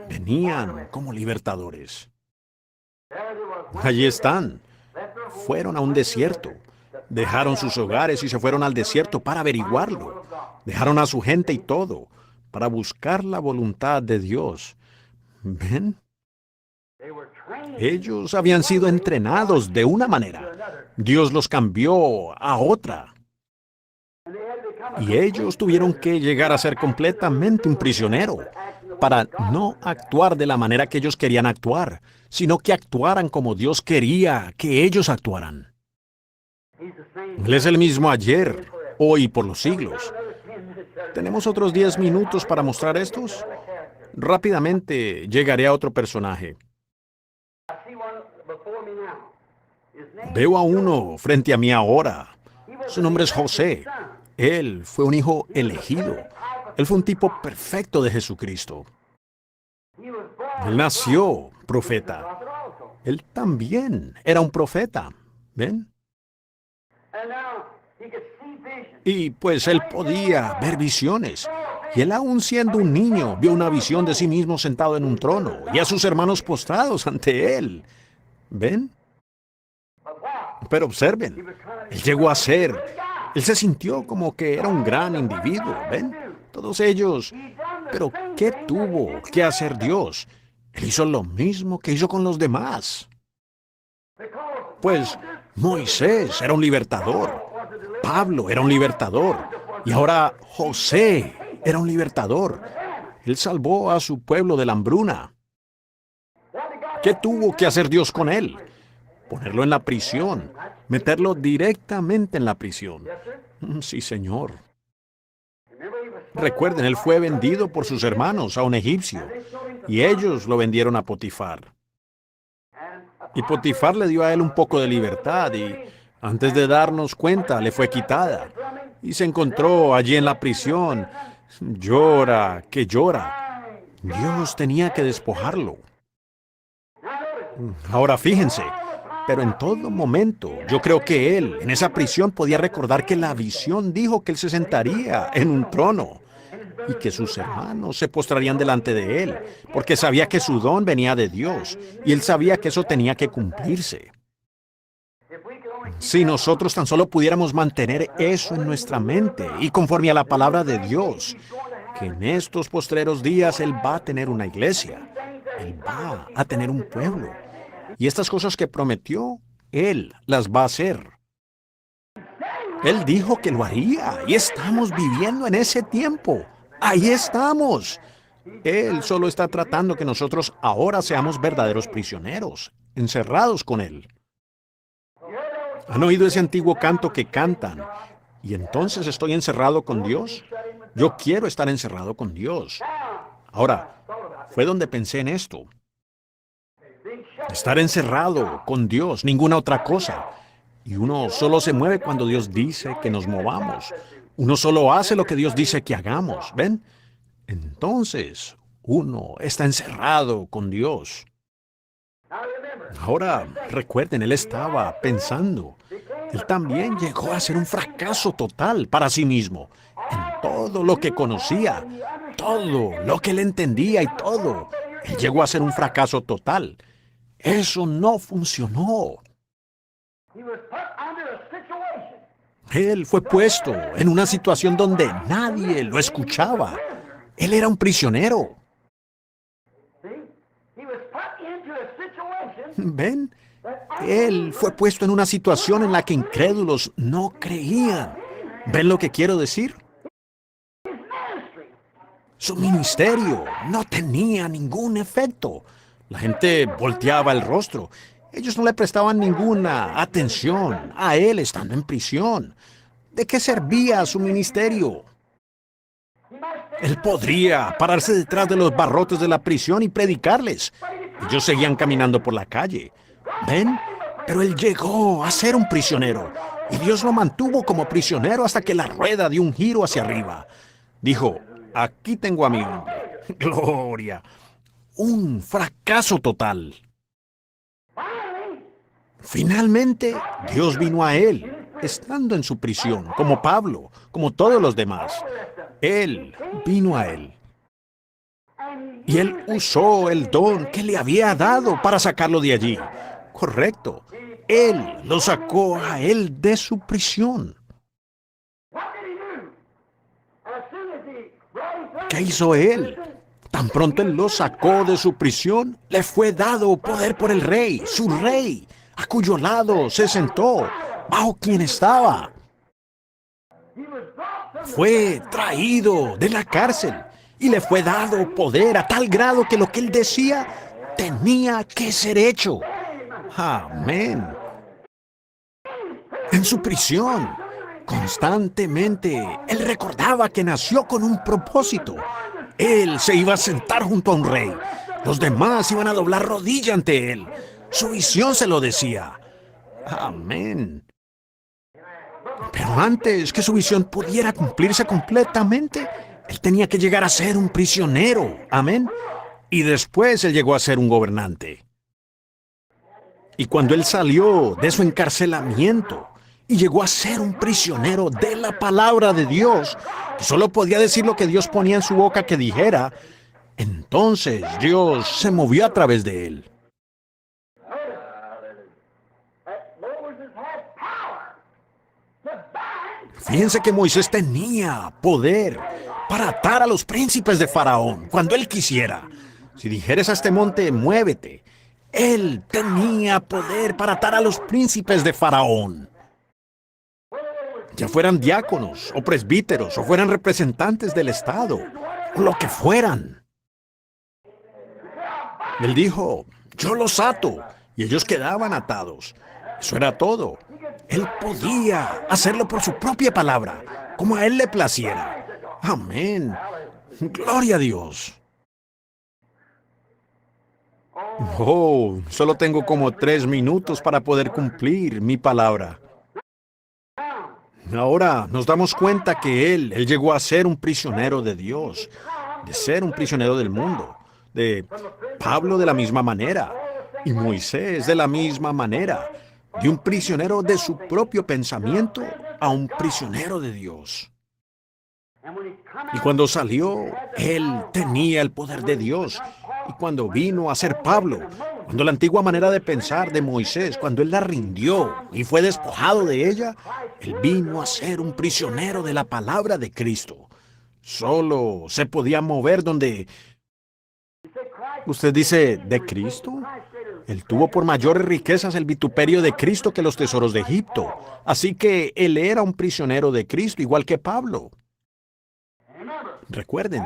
Venían como libertadores. Allí están. Fueron a un desierto. Dejaron sus hogares y se fueron al desierto para averiguarlo. Dejaron a su gente y todo para buscar la voluntad de Dios. ¿Ven? Ellos habían sido entrenados de una manera. Dios los cambió a otra. Y ellos tuvieron que llegar a ser completamente un prisionero para no actuar de la manera que ellos querían actuar, sino que actuaran como Dios quería que ellos actuaran. Él es el mismo ayer, hoy y por los siglos. ¿Tenemos otros 10 minutos para mostrar estos? Rápidamente llegaré a otro personaje. Veo a uno frente a mí ahora. Su nombre es José. Él fue un hijo elegido. Él fue un tipo perfecto de Jesucristo. Él nació profeta. Él también era un profeta. ¿Ven? Y pues él podía ver visiones. Y él, aún siendo un niño, vio una visión de sí mismo sentado en un trono y a sus hermanos postrados ante él. ¿Ven? Pero observen, él llegó a ser, él se sintió como que era un gran individuo. ¿Ven? Todos ellos. Pero ¿qué tuvo que hacer Dios? Él hizo lo mismo que hizo con los demás. Pues Moisés era un libertador. Pablo era un libertador. Y ahora José era un libertador. Él salvó a su pueblo de la hambruna. ¿Qué tuvo que hacer Dios con él? Ponerlo en la prisión, meterlo directamente en la prisión. Sí, señor. Recuerden, él fue vendido por sus hermanos a un egipcio, y ellos lo vendieron a Potifar. Y Potifar le dio a él un poco de libertad, y antes de darnos cuenta, le fue quitada. Y se encontró allí en la prisión. Llora, que llora. Dios tenía que despojarlo. Ahora fíjense, pero en todo momento, yo creo que él, en esa prisión, podía recordar que la visión dijo que él se sentaría en un trono y que sus hermanos se postrarían delante de él, porque sabía que su don venía de Dios y él sabía que eso tenía que cumplirse. Si nosotros tan solo pudiéramos mantener eso en nuestra mente y conforme a la palabra de Dios, que en estos postreros días Él va a tener una iglesia, Él va a tener un pueblo, y estas cosas que prometió, Él las va a hacer. Él dijo que lo haría, y estamos viviendo en ese tiempo. Ahí estamos. Él solo está tratando que nosotros ahora seamos verdaderos prisioneros, encerrados con Él. ¿Han oído ese antiguo canto que cantan? ¿Y entonces estoy encerrado con Dios? Yo quiero estar encerrado con Dios. Ahora, fue donde pensé en esto. Estar encerrado con Dios, ninguna otra cosa. Y uno solo se mueve cuando Dios dice que nos movamos. Uno solo hace lo que Dios dice que hagamos, ¿ven? Entonces, uno está encerrado con Dios. Ahora, recuerden, él estaba pensando. Él también llegó a ser un fracaso total para sí mismo. En todo lo que conocía, todo lo que él entendía y todo. Él llegó a ser un fracaso total. Eso no funcionó. Él fue puesto en una situación donde nadie lo escuchaba. Él era un prisionero. ¿Ven? Él fue puesto en una situación en la que incrédulos no creían. ¿Ven lo que quiero decir? Su ministerio no tenía ningún efecto. La gente volteaba el rostro. Ellos no le prestaban ninguna atención a él estando en prisión. ¿De qué servía su ministerio? Él podría pararse detrás de los barrotes de la prisión y predicarles. Ellos seguían caminando por la calle. ¿Ven? Pero él llegó a ser un prisionero. Y Dios lo mantuvo como prisionero hasta que la rueda dio un giro hacia arriba. Dijo, aquí tengo a mi hombre. Gloria. Un fracaso total. Finalmente, Dios vino a él, estando en su prisión, como Pablo, como todos los demás. Él vino a él. Y él usó el don que le había dado para sacarlo de allí. Correcto. Él lo sacó a él de su prisión. ¿Qué hizo él? Tan pronto él lo sacó de su prisión, le fue dado poder por el rey, su rey, a cuyo lado se sentó, bajo quien estaba. Fue traído de la cárcel y le fue dado poder a tal grado que lo que él decía tenía que ser hecho. Amén. En su prisión, constantemente, él recordaba que nació con un propósito. Él se iba a sentar junto a un rey. Los demás iban a doblar rodilla ante él. Su visión se lo decía. Amén. Pero antes que su visión pudiera cumplirse completamente, él tenía que llegar a ser un prisionero. Amén. Y después él llegó a ser un gobernante. Y cuando él salió de su encarcelamiento y llegó a ser un prisionero de la palabra de Dios, que solo podía decir lo que Dios ponía en su boca que dijera, entonces Dios se movió a través de él. Fíjense que Moisés tenía poder para atar a los príncipes de Faraón cuando él quisiera. Si dijeres a este monte, muévete, él tenía poder para atar a los príncipes de Faraón. ya fueran diáconos o presbíteros o fueran representantes del Estado, o lo que fueran. Él dijo, yo los ato, y ellos quedaban atados. Eso era todo. Él podía hacerlo por su propia palabra, como a él le placiera. Amén. Gloria a Dios. Oh, solo tengo como 3 minutos para poder cumplir mi palabra. Ahora nos damos cuenta que él llegó a ser un prisionero de Dios, de ser un prisionero del mundo, de Pablo de la misma manera, y Moisés de la misma manera, de un prisionero de su propio pensamiento a un prisionero de Dios. Y cuando salió, él tenía el poder de Dios. Y cuando vino a ser Pablo, cuando la antigua manera de pensar de Moisés, cuando él la rindió y fue despojado de ella, él vino a ser un prisionero de la palabra de Cristo. Solo se podía mover donde... ¿Usted dice, de Cristo? Él tuvo por mayores riquezas el vituperio de Cristo que los tesoros de Egipto. Así que él era un prisionero de Cristo, igual que Pablo. Recuerden,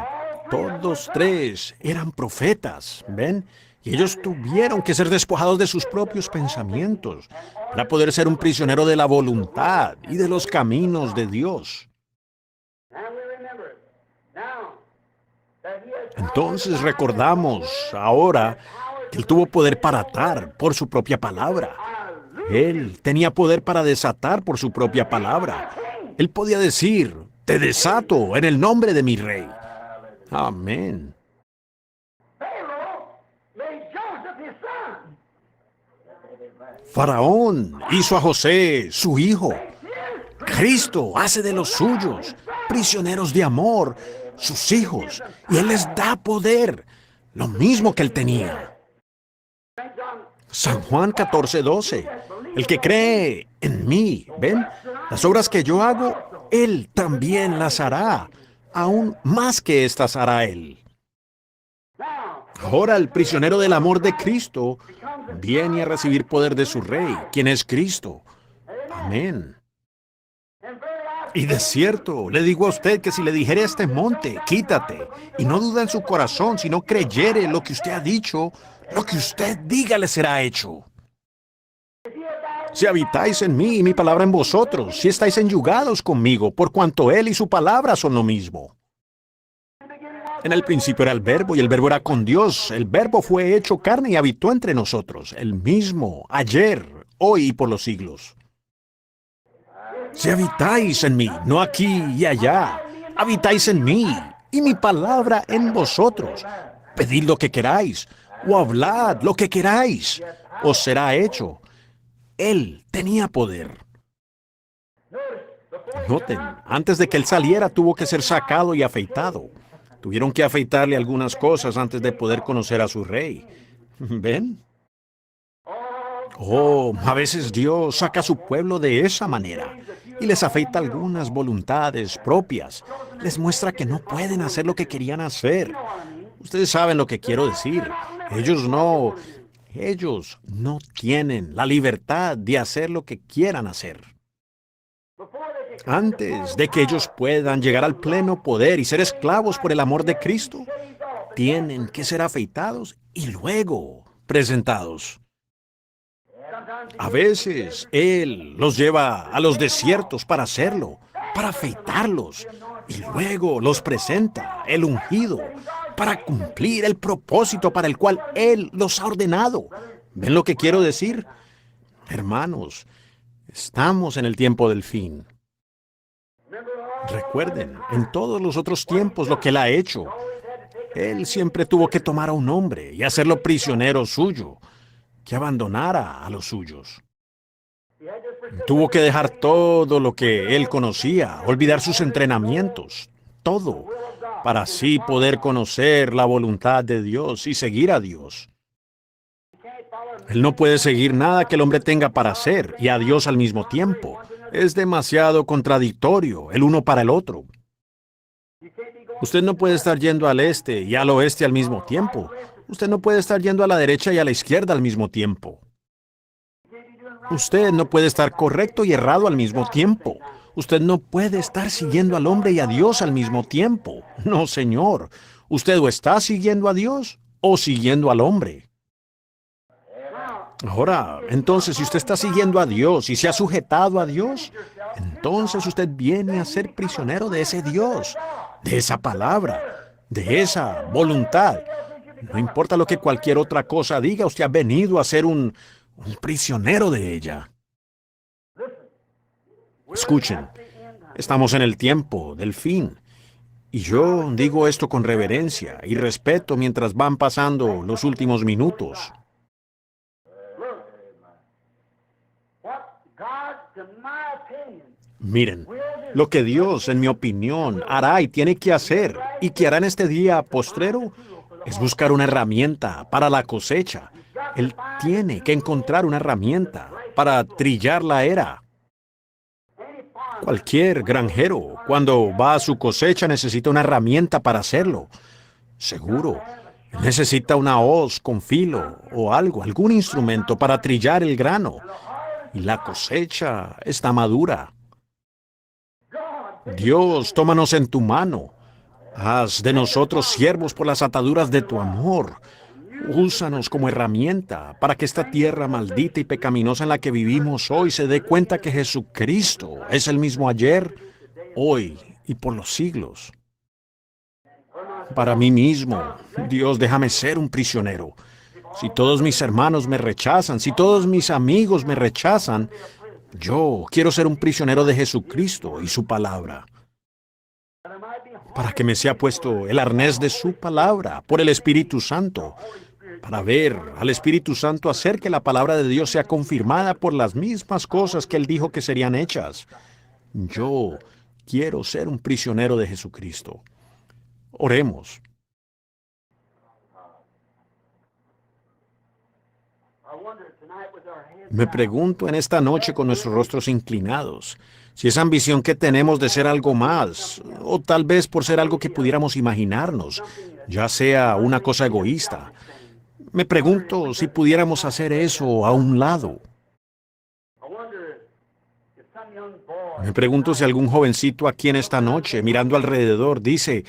todos 3 eran profetas, ¿ven? Y ellos tuvieron que ser despojados de sus propios pensamientos para poder ser un prisionero de la voluntad y de los caminos de Dios. Entonces recordamos ahora que él tuvo poder para atar por su propia palabra. Él tenía poder para desatar por su propia palabra. Él podía decir, te desato en el nombre de mi rey. Amén. Faraón hizo a José su hijo. Cristo hace de los suyos prisioneros de amor, sus hijos, y Él les da poder, lo mismo que Él tenía. San Juan 14:12. El que cree en mí, ¿ven? Las obras que yo hago, Él también las hará. Aún más que estas hará Él. Ahora el prisionero del amor de Cristo viene a recibir poder de su Rey, quien es Cristo. Amén. Y de cierto, le digo a usted que si le dijere a este monte, quítate, y no duda en su corazón, si no creyere lo que usted ha dicho, lo que usted diga le será hecho. Si habitáis en mí y mi palabra en vosotros, si estáis enyugados conmigo, por cuanto Él y su palabra son lo mismo. En el principio era el Verbo, y el Verbo era con Dios. El Verbo fue hecho carne y habitó entre nosotros, el mismo, ayer, hoy y por los siglos. Si habitáis en mí, no aquí y allá, habitáis en mí, y mi palabra en vosotros. Pedid lo que queráis, o hablad lo que queráis, os será hecho. Él tenía poder. Noten, antes de que él saliera tuvo que ser sacado y afeitado. Tuvieron que afeitarle algunas cosas antes de poder conocer a su rey. ¿Ven? Oh, a veces Dios saca a su pueblo de esa manera y les afeita algunas voluntades propias. Les muestra que no pueden hacer lo que querían hacer. Ustedes saben lo que quiero decir. Ellos no tienen la libertad de hacer lo que quieran hacer. Antes de que ellos puedan llegar al pleno poder y ser esclavos por el amor de Cristo, tienen que ser afeitados y luego presentados. A veces Él los lleva a los desiertos para hacerlo, para afeitarlos, y luego los presenta, el ungido, para cumplir el propósito para el cual Él los ha ordenado. ¿Ven lo que quiero decir? Hermanos, estamos en el tiempo del fin. Recuerden, en todos los otros tiempos lo que Él ha hecho. Él siempre tuvo que tomar a un hombre y hacerlo prisionero suyo, que abandonara a los suyos. Tuvo que dejar todo lo que Él conocía, olvidar sus entrenamientos, todo, para así poder conocer la voluntad de Dios y seguir a Dios. Él no puede seguir nada que el hombre tenga para hacer y a Dios al mismo tiempo. Es demasiado contradictorio el uno para el otro. Usted no puede estar yendo al este y al oeste al mismo tiempo. Usted no puede estar yendo a la derecha y a la izquierda al mismo tiempo. Usted no puede estar correcto y errado al mismo tiempo. Usted no puede estar siguiendo al hombre y a Dios al mismo tiempo. No, señor. Usted o está siguiendo a Dios o siguiendo al hombre. Ahora, entonces, si usted está siguiendo a Dios y se ha sujetado a Dios, entonces usted viene a ser prisionero de ese Dios, de esa palabra, de esa voluntad. No importa lo que cualquier otra cosa diga, usted ha venido a ser un prisionero de ella. Escuchen, estamos en el tiempo del fin. Y yo digo esto con reverencia y respeto mientras van pasando los últimos minutos. Miren, lo que Dios, en mi opinión, hará y tiene que hacer y que hará en este día postrero es buscar una herramienta para la cosecha. Él tiene que encontrar una herramienta para trillar la era. Cualquier granjero, cuando va a su cosecha, necesita una herramienta para hacerlo. Seguro, necesita una hoz con filo o algo, algún instrumento para trillar el grano. Y la cosecha está madura. Dios, tómanos en tu mano. Haz de nosotros siervos por las ataduras de tu amor. Úsanos como herramienta para que esta tierra maldita y pecaminosa en la que vivimos hoy se dé cuenta que Jesucristo es el mismo ayer, hoy y por los siglos. Para mí mismo, Dios, déjame ser un prisionero. Si todos mis hermanos me rechazan, si todos mis amigos me rechazan, yo quiero ser un prisionero de Jesucristo y su palabra. Para que me sea puesto el arnés de su palabra por el Espíritu Santo, para ver al Espíritu Santo hacer que la palabra de Dios sea confirmada por las mismas cosas que Él dijo que serían hechas. Yo quiero ser un prisionero de Jesucristo. Oremos. Me pregunto en esta noche con nuestros rostros inclinados, si esa ambición que tenemos de ser algo más, o tal vez por ser algo que pudiéramos imaginarnos, ya sea una cosa egoísta. Me pregunto si pudiéramos hacer eso a un lado. Me pregunto si algún jovencito aquí en esta noche, mirando alrededor, dice,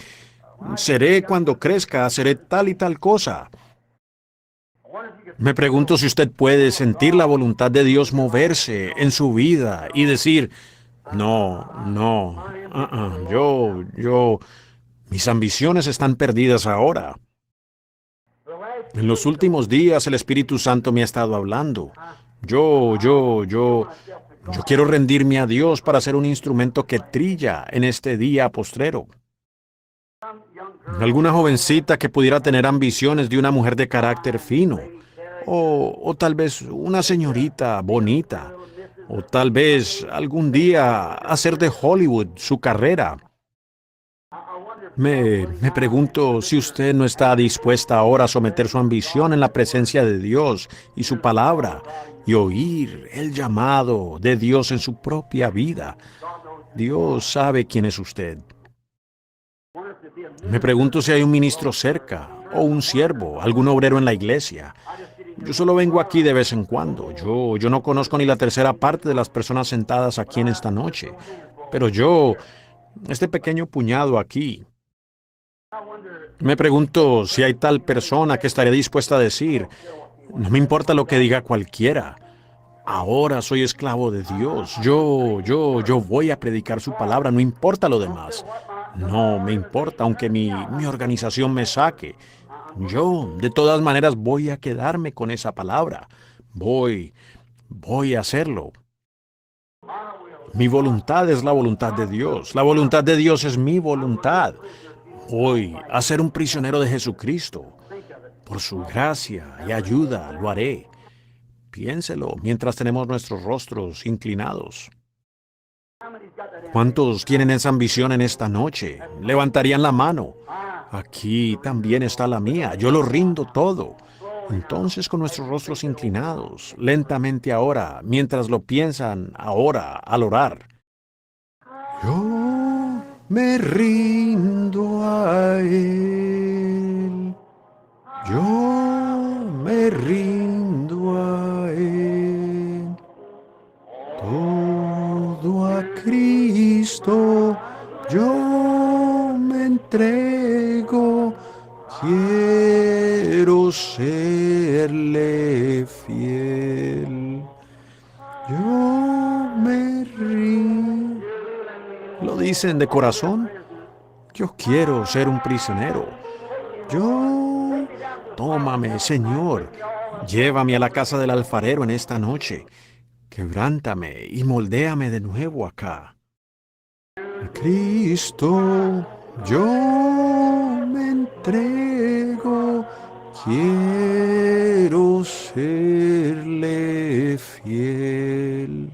seré cuando crezca, seré tal y tal cosa. Me pregunto si usted puede sentir la voluntad de Dios moverse en su vida y decir, no, no, mis ambiciones están perdidas ahora. En los últimos días el Espíritu Santo me ha estado hablando. Yo quiero rendirme a Dios para ser un instrumento que trilla en este día postrero. Alguna jovencita que pudiera tener ambiciones de una mujer de carácter fino, o tal vez una señorita bonita, o tal vez algún día hacer de Hollywood su carrera. Me pregunto si usted no está dispuesta ahora a someter su ambición en la presencia de Dios y su palabra y oír el llamado de Dios en su propia vida. Dios sabe quién es usted. Me pregunto si hay un ministro cerca, o un siervo, algún obrero en la iglesia. Yo solo vengo aquí de vez en cuando. Yo no conozco ni la tercera parte de las personas sentadas aquí en esta noche. Pero este pequeño puñado aquí, me pregunto si hay tal persona que estaría dispuesta a decir, no me importa lo que diga cualquiera. Ahora soy esclavo de Dios. Yo voy a predicar su palabra, no importa lo demás. No me importa, aunque mi organización me saque. Yo, de todas maneras, voy a quedarme con esa palabra. Voy a hacerlo. Mi voluntad es la voluntad de Dios. La voluntad de Dios es mi voluntad. Voy a ser un prisionero de Jesucristo. Por su gracia y ayuda lo haré. Piénselo mientras tenemos nuestros rostros inclinados. ¿Cuántos tienen esa ambición en esta noche? Levantarían la mano. Aquí también está la mía. Yo lo rindo todo. Entonces, con nuestros rostros inclinados, lentamente ahora, mientras lo piensan ahora al orar. Yo me rindo a Él. Yo me rindo a Él. Todo a Cristo yo me entrego, quiero serle fiel. Yo me rindo. ¿Lo dicen de corazón? Yo quiero ser un prisionero. Tómame, Señor. Llévame a la casa del alfarero en esta noche. Quebrántame y moldéame de nuevo acá. Cristo, yo me entrego, quiero serle fiel.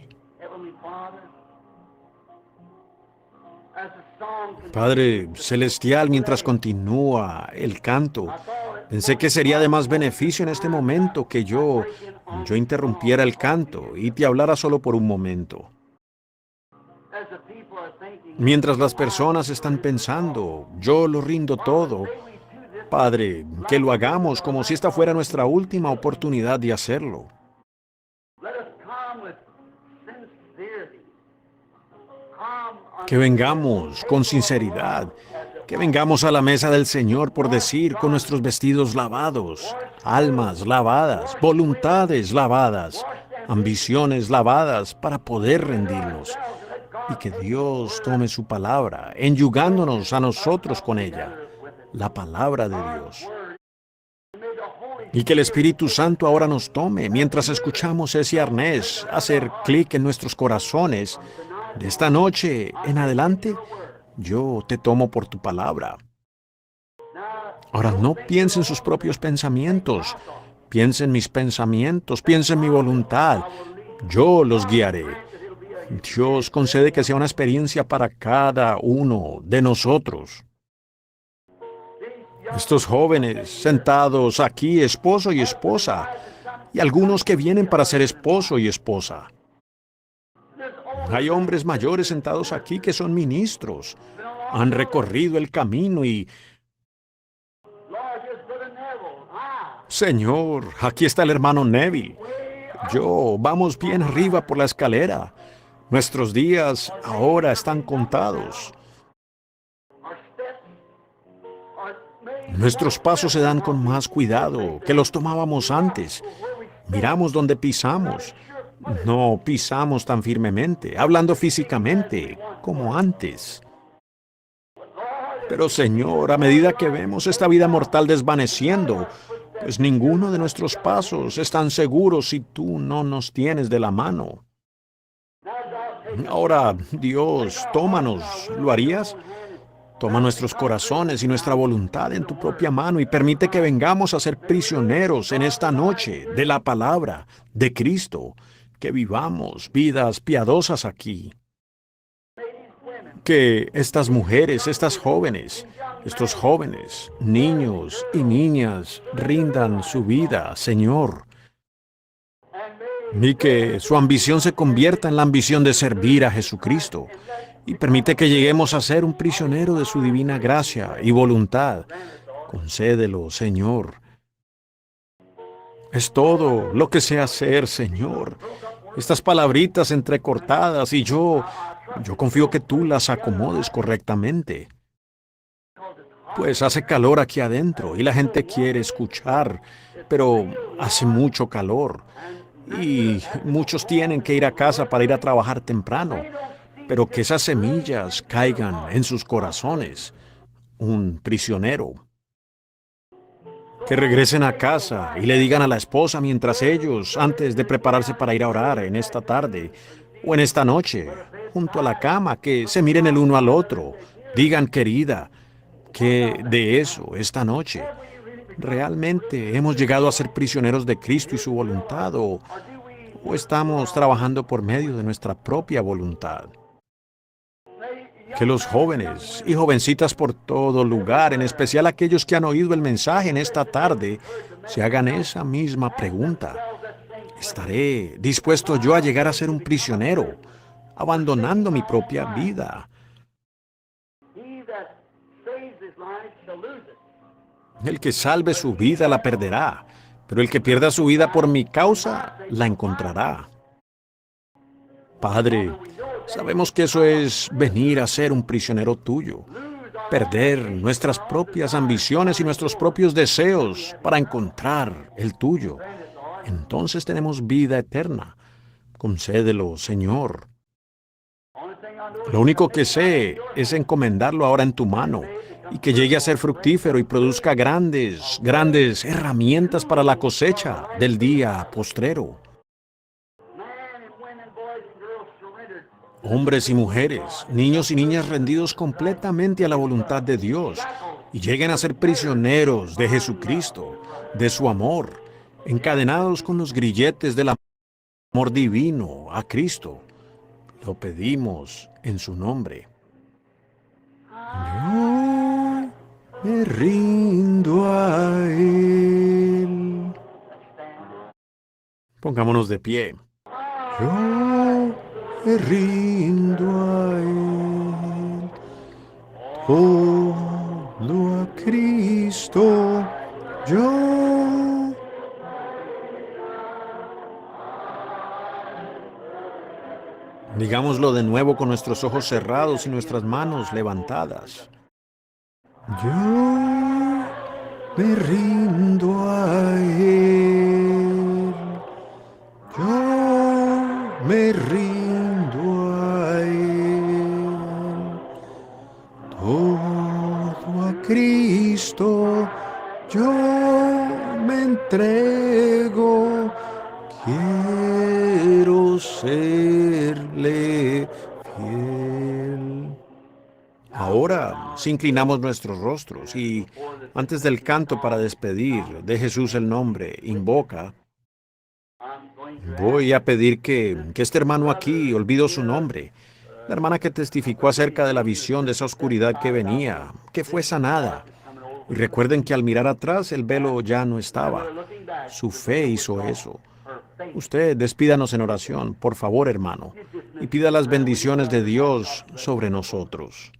Padre Celestial, mientras continúa el canto, pensé que sería de más beneficio en este momento que yo interrumpiera el canto y te hablara solo por un momento. Mientras las personas están pensando, yo lo rindo todo. Padre, que lo hagamos como si esta fuera nuestra última oportunidad de hacerlo. Que vengamos con sinceridad, que vengamos a la mesa del Señor, por decir, con nuestros vestidos lavados, almas lavadas, voluntades lavadas, ambiciones lavadas, para poder rendirnos. Y que Dios tome su palabra, enyugándonos a nosotros con ella, la palabra de Dios. Y que el Espíritu Santo ahora nos tome mientras escuchamos ese arnés hacer clic en nuestros corazones. De esta noche en adelante, yo te tomo por tu palabra. Ahora no piense en sus propios pensamientos, piense en mis pensamientos, piense en mi voluntad. Yo los guiaré. Dios concede que sea una experiencia para cada uno de nosotros. Estos jóvenes sentados aquí, esposo y esposa, y algunos que vienen para ser esposo y esposa. Hay hombres mayores sentados aquí que son ministros. Han recorrido el camino y... Señor, aquí está el hermano Neville. Vamos bien arriba por la escalera. Nuestros días ahora están contados. Nuestros pasos se dan con más cuidado que los tomábamos antes. Miramos dónde pisamos. No pisamos tan firmemente, hablando físicamente, como antes. Pero Señor, a medida que vemos esta vida mortal desvaneciendo, pues ninguno de nuestros pasos es tan seguro si tú no nos tienes de la mano. Ahora, Dios, tómanos, ¿lo harías? Toma nuestros corazones y nuestra voluntad en tu propia mano y permite que vengamos a ser prisioneros en esta noche de la palabra de Cristo, que vivamos vidas piadosas aquí. Que estas mujeres, estas jóvenes, estos jóvenes, niños y niñas rindan su vida, Señor. Y que su ambición se convierta en la ambición de servir a Jesucristo. Y permite que lleguemos a ser un prisionero de su divina gracia y voluntad. Concédelo, Señor. Es todo lo que sé hacer, Señor. Estas palabritas entrecortadas y yo confío que tú las acomodes correctamente. Pues hace calor aquí adentro y la gente quiere escuchar, pero hace mucho calor. Y muchos tienen que ir a casa para ir a trabajar temprano. Pero que esas semillas caigan en sus corazones. Un prisionero. Que regresen a casa y le digan a la esposa mientras ellos, antes de prepararse para ir a orar en esta tarde o en esta noche, junto a la cama, que se miren el uno al otro. Digan, querida, que de eso, esta noche, realmente hemos llegado a ser prisioneros de Cristo y su voluntad, o estamos trabajando por medio de nuestra propia voluntad. Que los jóvenes y jovencitas por todo lugar, en especial aquellos que han oído el mensaje en esta tarde, se hagan esa misma pregunta. ¿Estaré dispuesto yo a llegar a ser un prisionero, abandonando mi propia vida? El que salve su vida la perderá, pero el que pierda su vida por mi causa la encontrará. Padre, Sabemos que eso es venir a ser un prisionero tuyo, perder nuestras propias ambiciones y nuestros propios deseos para encontrar el tuyo. Entonces tenemos vida eterna. Concédelo, Señor. Lo único que sé es encomendarlo ahora en tu mano y que llegue a ser fructífero y produzca grandes, grandes herramientas para la cosecha del día postrero. Hombres y mujeres, niños y niñas rendidos completamente a la voluntad de Dios y lleguen a ser prisioneros de Jesucristo, de su amor, encadenados con los grilletes del amor divino a Cristo. Lo pedimos en su nombre. Yo me rindo a Él. Pongámonos de pie. Yo me rindo a Él. Todo a Cristo. Yo. Digámoslo de nuevo con nuestros ojos cerrados y nuestras manos levantadas. Yo me rindo a Él. Yo me rindo a Él. Todo a Cristo yo me entrego. Quiero serle fiel. Ahora, si inclinamos nuestros rostros y antes del canto para despedir de Jesús el nombre, invoca, voy a pedir que este hermano aquí, olvido su nombre, la hermana que testificó acerca de la visión de esa oscuridad que venía, que fue sanada. Y recuerden que al mirar atrás el velo ya no estaba. Su fe hizo eso. Usted despídanos en oración, por favor, hermano, y pida las bendiciones de Dios sobre nosotros.